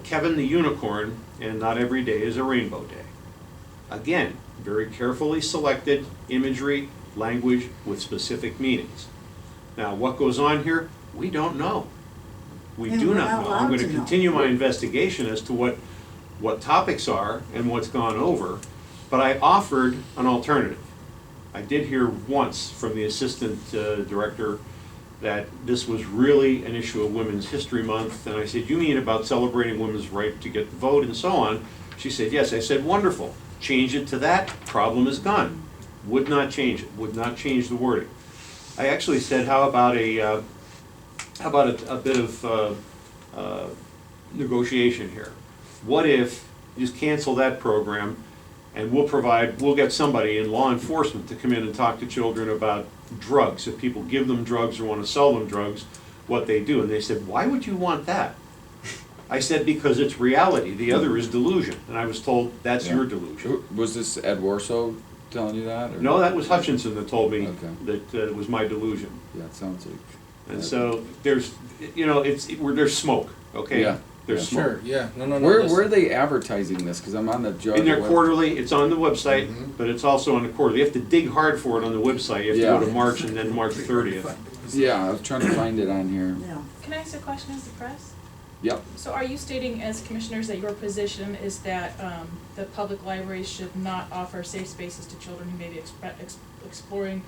Speaker 20: Kevin the Unicorn and Not Every Day is a Rainbow Day. Again, very carefully selected imagery, language with specific meanings. Now, what goes on here? We don't know. We
Speaker 7: And
Speaker 20: do
Speaker 7: we're
Speaker 20: not
Speaker 7: not
Speaker 20: know. I'm
Speaker 7: allowed
Speaker 20: going to
Speaker 7: to know.
Speaker 20: continue my investigation as to what topics are and what's gone over, but I offered an alternative. I did hear once from the assistant director that this was really an issue of Women's History Month, and I said, you mean about celebrating women's right to get the vote and so on? She said, yes. I said, wonderful. Change it to that, problem is gone. Would not change it, would not change the wording. I actually said, how about a bit of negotiation here? What if you just cancel that program and we'll get somebody in law enforcement to come in and talk to children about drugs. If people give them drugs or want to sell them drugs, what they do. And they said, why would you want that? I said, because it's reality. The other is delusion. And I was told, that's your delusion.
Speaker 1: Was this Ed Warso telling you that? Or?
Speaker 20: No, that was Hutchinson that told me
Speaker 1: Okay.
Speaker 20: that it was my delusion.
Speaker 1: Yeah, it sounds like.
Speaker 20: And so there's, there's smoke, okay?
Speaker 1: Yeah.
Speaker 20: There's smoke.
Speaker 5: Sure, yeah, no.
Speaker 1: Where
Speaker 5: listen.
Speaker 1: are they advertising this? Because I'm on the
Speaker 20: In their
Speaker 1: web-
Speaker 20: quarterly, it's on the website, but it's also on the quarterly. You have to dig hard for it on the website. You have to go to March and then March 30th.
Speaker 1: Yeah, I was trying to find it on here.
Speaker 12: Can I ask a question as the press?
Speaker 1: Yep.
Speaker 12: So are you stating as commissioners that your position is that the public libraries should not offer safe spaces to children who may be exploring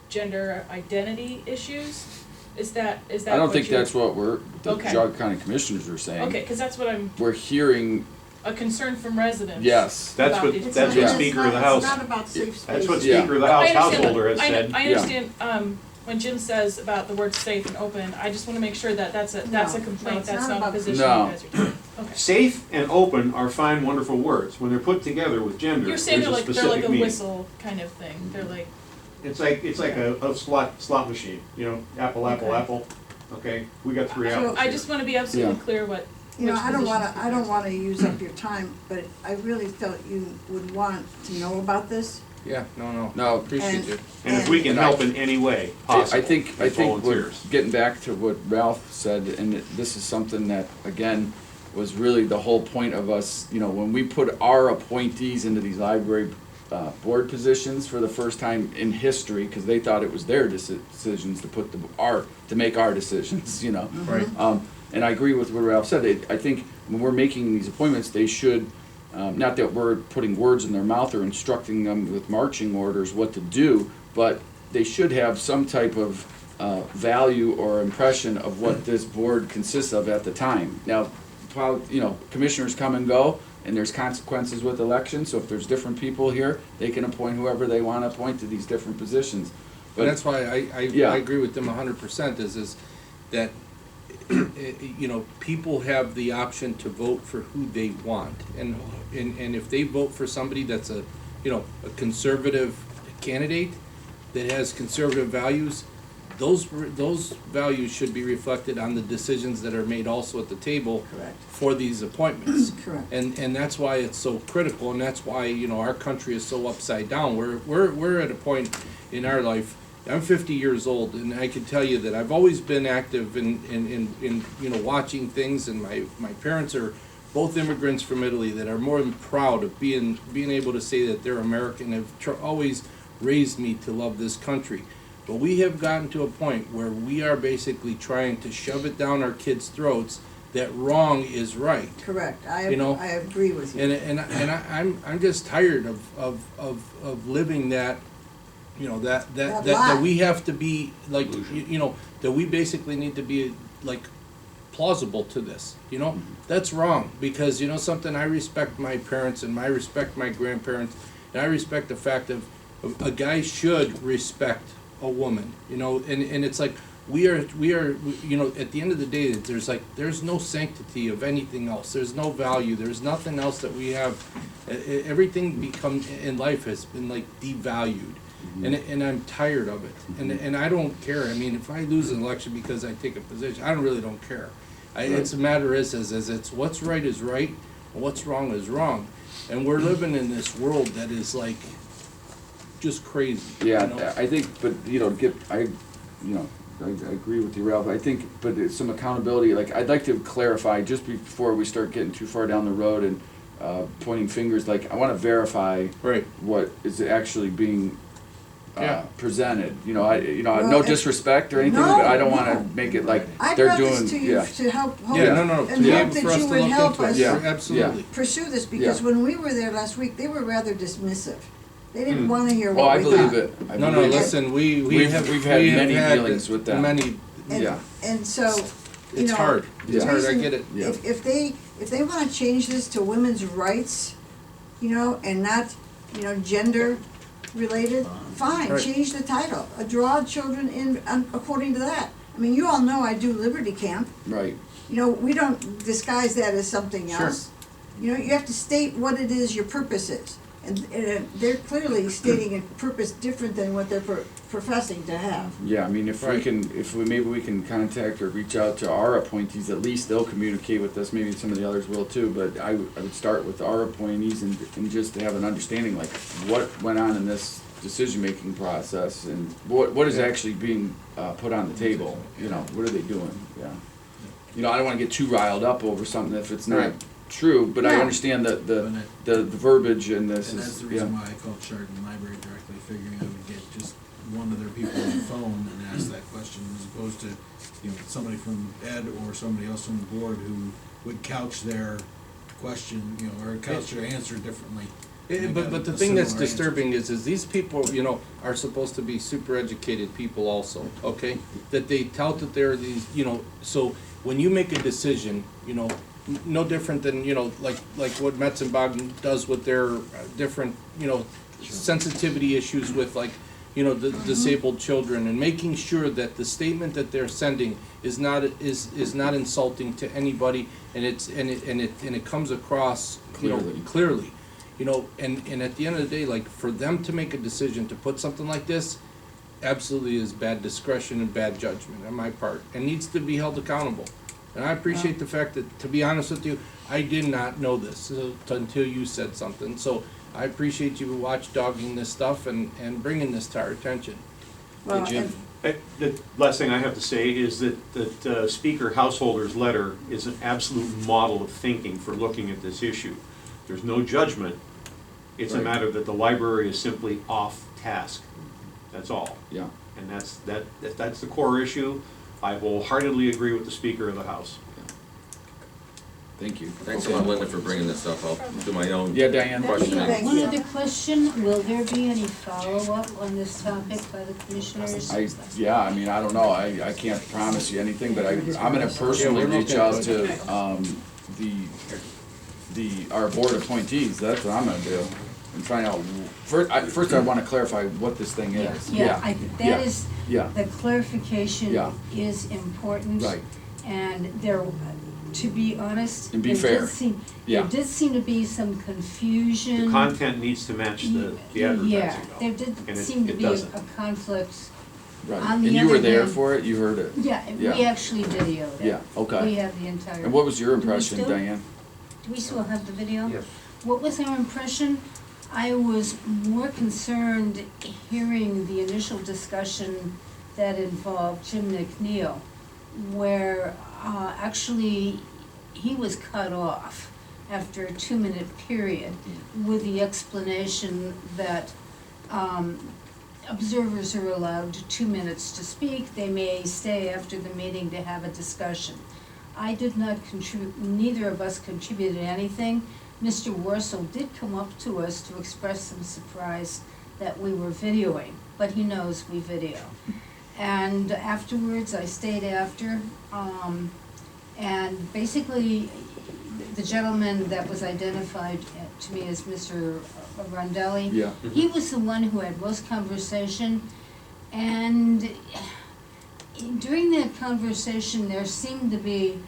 Speaker 12: gender identity issues? Is that
Speaker 1: I don't
Speaker 12: what
Speaker 1: think
Speaker 12: you're-
Speaker 1: that's what the
Speaker 12: Okay.
Speaker 1: Geauga County Commissioners are saying.
Speaker 12: Okay, because that's what I'm,
Speaker 1: We're hearing,
Speaker 12: a concern from residents.
Speaker 1: yes.
Speaker 20: That's
Speaker 12: about
Speaker 20: what,
Speaker 12: these
Speaker 20: that's what
Speaker 12: programs.
Speaker 20: Speaker of the House.
Speaker 7: It's not about safe space.
Speaker 20: That's what
Speaker 1: Yeah.
Speaker 20: Speaker of the
Speaker 12: I
Speaker 20: House
Speaker 12: understand
Speaker 20: Householder has
Speaker 12: that.
Speaker 20: said.
Speaker 12: I understand, when Jim says about the word safe and open, I just wanna make sure that that's a
Speaker 7: No,
Speaker 12: complaint,
Speaker 7: it's
Speaker 12: that's
Speaker 7: not
Speaker 12: not a
Speaker 7: about-
Speaker 12: position you
Speaker 1: No.
Speaker 12: guys are taking. Okay.
Speaker 20: Safe and open are fine, wonderful words. When they're put together with gender,
Speaker 12: You're
Speaker 20: there's
Speaker 12: saying
Speaker 20: a
Speaker 12: they're like
Speaker 20: specific
Speaker 12: a
Speaker 20: meaning.
Speaker 12: whistle kind of thing, they're like,
Speaker 20: It's like a slot machine, apple,
Speaker 12: Okay.
Speaker 20: apple. Okay, we got three apples.
Speaker 12: I just wanna be absolutely
Speaker 1: Yeah.
Speaker 12: clear what,
Speaker 7: You know,
Speaker 12: which
Speaker 7: I don't
Speaker 12: positions
Speaker 7: wanna, I don't wanna use up your time, but I really felt you would want to know about this.
Speaker 5: Yeah, no.
Speaker 1: No.
Speaker 5: Appreciate
Speaker 7: And-
Speaker 5: you.
Speaker 20: And if we can help in any way possible,
Speaker 1: I think
Speaker 20: as
Speaker 1: what,
Speaker 20: volunteers.
Speaker 1: getting back to what Ralph said, and this is something that, again, was really the whole point of us, when we put our appointees into these library board positions for the first time in history, because they thought it was their decisions to make our decisions,
Speaker 5: Right.
Speaker 1: And I agree with what Ralph said. I think when we're making these appointments, they should, not that we're putting words in their mouth or instructing them with marching orders what to do, but they should have some type of value or impression of what this board consists of at the time. Now, commissioners come and go, and there's consequences with elections, so if there's different people here, they can appoint whoever they want to appoint to these different positions.
Speaker 5: But that's why I
Speaker 1: Yeah.
Speaker 5: agree with them 100% is that, people have the option to vote for who they want. And if they vote for somebody that's a conservative candidate that has conservative values, those values should be reflected on the decisions that are made also at the table
Speaker 7: Correct.
Speaker 5: for these appointments.
Speaker 7: Correct.
Speaker 5: And that's why it's so critical, and that's why, our country is so upside down. We're at a point in our life. I'm 50 years old, and I can tell you that I've always been active in watching things, and my parents are both immigrants from Italy that are more than proud of being able to say that they're American, have always raised me to love this country. But we have gotten to a point where we are basically trying to shove it down our kids' throats that wrong is right.
Speaker 7: Correct, I agree with you.
Speaker 5: And I'm just tired of living that, that
Speaker 7: lie.
Speaker 5: we have to be like, that we basically need to be like plausible to this, That's wrong, because something, I respect my parents and I respect my grandparents, and I respect the fact of a guy should respect a woman, and it's like, we are, you know, at the end of the day, there's no sanctity of anything else. There's no value. There's nothing else that we have. Everything in life has been like devalued. And I'm tired of it. And I don't care. I mean, if I lose an election because I take a position, I really don't care. It's a matter is it's what's right is right, and what's wrong is wrong. And we're living in this world that is like just crazy.
Speaker 1: Yeah,
Speaker 5: you know?
Speaker 1: I think, but, you know, I agree with you, Ralph. I think, but it's some accountability, like, I'd like to clarify, just before we start getting too far down the road and pointing fingers, like, I wanna verify what is actually being presented, no disrespect or anything, but I don't wanna make it like
Speaker 7: I
Speaker 1: they're
Speaker 7: brought
Speaker 1: doing,
Speaker 7: this to you to help,
Speaker 5: no,
Speaker 7: and hope that you would help us
Speaker 5: absolutely
Speaker 7: pursue this, because
Speaker 1: Yeah.
Speaker 7: when we were there last week, they were rather dismissive. They didn't wanna hear
Speaker 1: Oh,
Speaker 7: what
Speaker 1: I
Speaker 7: we
Speaker 1: believe
Speaker 7: thought.
Speaker 1: it.
Speaker 5: No, listen, we've had
Speaker 1: many dealings with them.
Speaker 5: Many,
Speaker 7: And so, you
Speaker 5: it's
Speaker 7: know.
Speaker 5: hard. It's
Speaker 7: the
Speaker 5: hard, I
Speaker 7: reason-
Speaker 5: get it.
Speaker 7: If they wanna change this to women's rights, and not, gender related, fine,
Speaker 5: Right.
Speaker 7: change the title. Draw children in according to that. I mean, you all know I do Liberty Camp.
Speaker 1: Right.
Speaker 7: We don't disguise that as something
Speaker 5: Sure.
Speaker 7: else. You have to state what it is your purpose is. And they're clearly stating a purpose different than what they're professing to have.
Speaker 1: Yeah, I mean, maybe we can contact or reach out to our appointees, at least they'll communicate with us, maybe some of the others will too, but I would start with our appointees and just to have an understanding, like, what went on in this decision-making process, and what is actually being, put on the table, what are they doing, I don't wanna get too riled up over something if it's not true, but I
Speaker 7: Yeah.
Speaker 1: understand the verbiage in this
Speaker 3: And
Speaker 1: is,
Speaker 3: that's the reason why I called Chardon Library directly, figuring I would get just one of their people on the phone and ask that question, as opposed to, somebody from Ed or somebody else on the board who would couch their question, or couch their answer differently.
Speaker 5: But the thing that's disturbing is these people, are supposed to be super educated people also, okay? That they tout that they're these, so when you make a decision, no different than, like what Metzenbaum does with their different, sensitivity issues with, like, the disabled children, and making sure that the statement that they're sending is not insulting to anybody, and it comes across, clearly. And at the end of the day, like, for them to make a decision to put something like this, absolutely is bad discretion and bad judgment on my part, and needs to be held accountable. And I appreciate the fact that, to be honest with you, I did not know this until you said something. So I appreciate you watchdogging this stuff and bringing this to our attention.
Speaker 7: Well,
Speaker 1: Hey, Jim.
Speaker 20: The last thing I have to say is that Speaker Householder's letter is an absolute model of thinking for looking at this issue. There's no judgment. It's a
Speaker 1: Right.
Speaker 20: matter that the library is simply off task. That's all.
Speaker 1: Yeah.
Speaker 20: And that's the core issue. I wholeheartedly agree with the Speaker of the House.
Speaker 1: Thank you.
Speaker 10: Thanks a lot, Linda, for bringing this stuff up. Do my own
Speaker 1: Yeah, Diane.
Speaker 10: questioning.
Speaker 7: Thank you.
Speaker 21: One other question, will there be any follow-up on this topic by the commissioners?
Speaker 1: I don't know, I can't promise you anything, but I'm gonna personally reach out to, our board appointees, that's what I'm gonna do, and find out, first I wanna clarify what this thing is.
Speaker 21: That is,
Speaker 1: Yeah.
Speaker 21: the clarification
Speaker 1: Yeah.
Speaker 21: is important.
Speaker 1: Right.
Speaker 21: And there, to be honest.
Speaker 1: And be
Speaker 21: there
Speaker 1: fair.
Speaker 21: There did seem to be some confusion.
Speaker 20: The content needs to match the advertising,
Speaker 21: Yeah,
Speaker 20: though.
Speaker 21: there did
Speaker 20: And
Speaker 21: seem to
Speaker 20: it
Speaker 21: be a
Speaker 20: doesn't.
Speaker 21: conflict.
Speaker 1: Right,
Speaker 21: On
Speaker 1: and
Speaker 21: the
Speaker 1: you were
Speaker 21: other
Speaker 1: there
Speaker 21: hand-
Speaker 1: for it, you heard it?
Speaker 21: Yeah, we actually videoed it.
Speaker 1: Yeah, okay.
Speaker 21: We have the entire.
Speaker 1: And what was your
Speaker 21: Do we
Speaker 1: impression,
Speaker 21: still-
Speaker 1: Diane?
Speaker 21: Do we still have the video?
Speaker 1: Yes.
Speaker 21: What was our impression? I was more concerned hearing the initial discussion that involved Jim McNeil, where actually he was cut off after a 2-minute period with the explanation that observers are allowed 2 minutes to speak. They may stay after the meeting to have a discussion. I did not contribute, neither of us contributed anything. Mr. Warsaw did come up to us to express some surprise that we were videoing, but he knows we video. And afterwards, I stayed after, and basically, the gentleman that was identified to me as Mr. Rondelli,
Speaker 1: Yeah.
Speaker 21: he was the one who had most conversation, and During that conversation, there seemed to be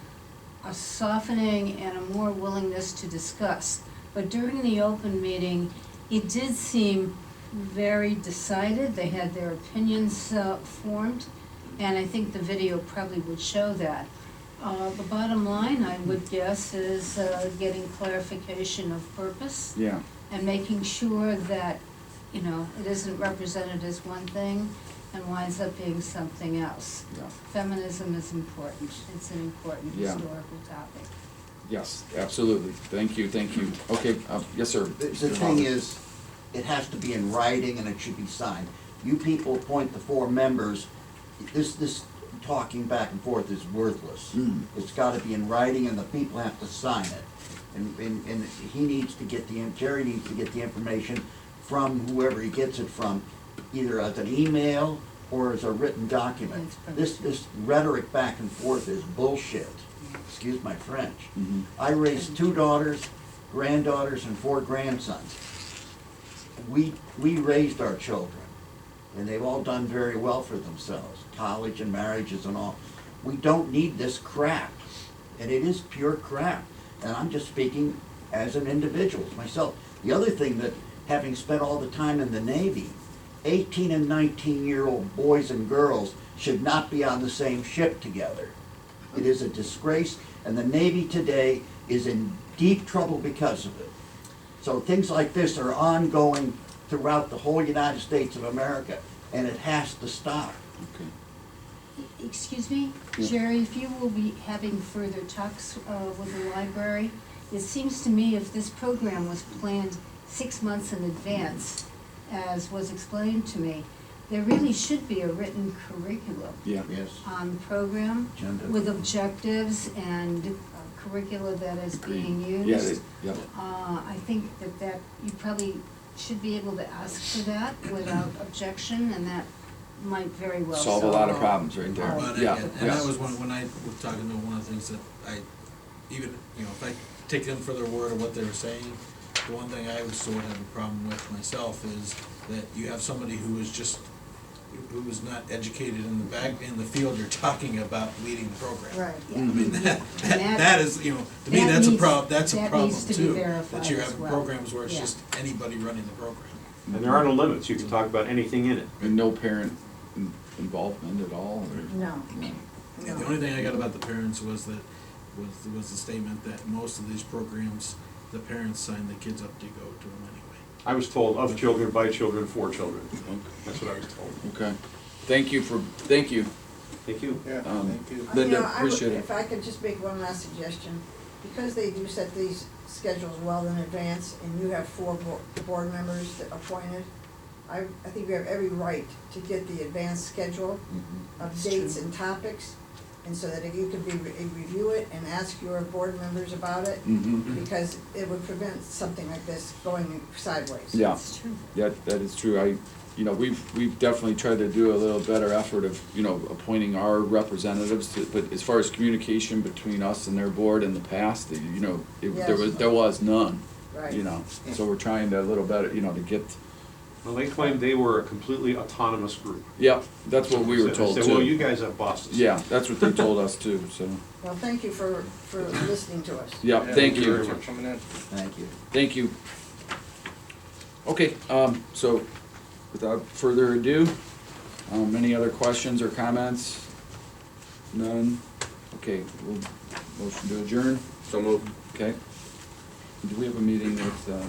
Speaker 21: a softening and a more willingness to discuss. But during the open meeting, it did seem very decided. They had their opinions formed, and I think the video probably would show that. The bottom line, I would guess, is getting clarification of purpose.
Speaker 1: Yeah.
Speaker 21: And making sure that, you know, it isn't represented as one thing and winds up being something else.
Speaker 1: Yeah.
Speaker 21: Feminism is important. It's an important
Speaker 1: Yeah.
Speaker 21: historical topic.
Speaker 1: Yes, absolutely. Thank you, thank you. Okay, yes, sir.
Speaker 4: The
Speaker 1: Mr.
Speaker 4: thing
Speaker 1: Howard.
Speaker 4: is, it has to be in writing and it should be signed. You people appoint the 4 members, this talking back and forth is worthless.
Speaker 1: Mm.
Speaker 4: It's gotta be in writing and the people have to sign it. And he needs to get Jerry needs to get the information from whoever he gets it from, either as an email or as a written document. This rhetoric back and forth is bullshit. Excuse my French.
Speaker 1: Mhm.
Speaker 4: I raised 2 daughters, granddaughters, and 4 grandsons. We raised our children, and they've all done very well for themselves, college and marriages and all. We don't need this crap, and it is pure crap. And I'm just speaking as an individual, myself. The other thing that, having spent all the time in the Navy, 18 and 19-year-old boys and girls should not be on the same ship together. It is a disgrace, and the Navy today is in deep trouble because of it. So things like this are ongoing throughout the whole United States of America, and it has to stop.
Speaker 1: Okay.
Speaker 21: Excuse me,
Speaker 1: Yeah.
Speaker 21: Jerry, if you will be having further talks with the library, it seems to me if this program was planned 6 months in advance, as was explained to me, there really should be a written curriculum
Speaker 1: Yeah.
Speaker 4: Yes.
Speaker 21: on the program
Speaker 4: Agenda.
Speaker 21: with objectives and curricula that is being used.
Speaker 1: Yeah, yeah.
Speaker 21: I think that you probably should be able to ask for that without objection, and that might very well
Speaker 1: Solve a lot of problems right there.
Speaker 3: But,
Speaker 1: Yeah,
Speaker 3: and
Speaker 1: yeah.
Speaker 3: that was when I was talking to one of the things that I, even, you know, if I take them for their word of what they were saying, the one thing I would still have a problem with myself is that you have somebody who is just, who is not educated in the field you're talking about leading the program.
Speaker 21: Right, yeah.
Speaker 3: I mean,
Speaker 21: that-
Speaker 3: that is, you know, to me,
Speaker 21: that
Speaker 3: that's a
Speaker 21: needs-
Speaker 3: problem, that's a
Speaker 21: that
Speaker 3: problem
Speaker 21: needs to be
Speaker 3: too.
Speaker 21: verified
Speaker 3: That you're
Speaker 21: as
Speaker 3: having
Speaker 21: well.
Speaker 3: programs where it's
Speaker 21: Yeah.
Speaker 3: just anybody running the program.
Speaker 20: And there are no limits, you can talk about anything in it.
Speaker 1: And no parent involvement at all? Or?
Speaker 7: No.
Speaker 3: Yeah, the only thing I got about the parents was that, was the statement that most of these programs, the parents sign the kids up to go to them anyway.
Speaker 20: I was told of children, by children, for children. That's what I was told.
Speaker 1: Okay. Thank you.
Speaker 20: Thank you.
Speaker 3: Thank you.
Speaker 1: Linda,
Speaker 7: You know,
Speaker 1: appreciate it.
Speaker 7: If I could just make one last suggestion, because they do set these schedules well in advance, and you have 4 board members that appointed, I think we have every right to get the advanced schedule of dates and topics, and so that if you could review it and ask your board members about it,
Speaker 1: Mhm.
Speaker 7: because it would prevent something like this going sideways.
Speaker 1: Yeah, yeah, that is true. We've definitely tried to do a little better effort of, appointing our representatives to, but as far as communication between us and their board in the past, there was none.
Speaker 7: Right.
Speaker 1: So we're trying to a little better, to get.
Speaker 20: Well, they claimed they were a completely autonomous group.
Speaker 1: Yeah, that's what we were told
Speaker 20: I
Speaker 1: too.
Speaker 20: said, well, you guys have bosses.
Speaker 1: Yeah, that's what they told us too, so.
Speaker 7: Well, thank you for listening to us.
Speaker 1: Yeah, thank you.
Speaker 20: very much.
Speaker 4: Thank you.
Speaker 1: Thank you. Okay, so without further ado, any other questions or comments? None? Okay, motion to adjourn?
Speaker 10: So moved.
Speaker 1: Okay. Do we have a meeting with,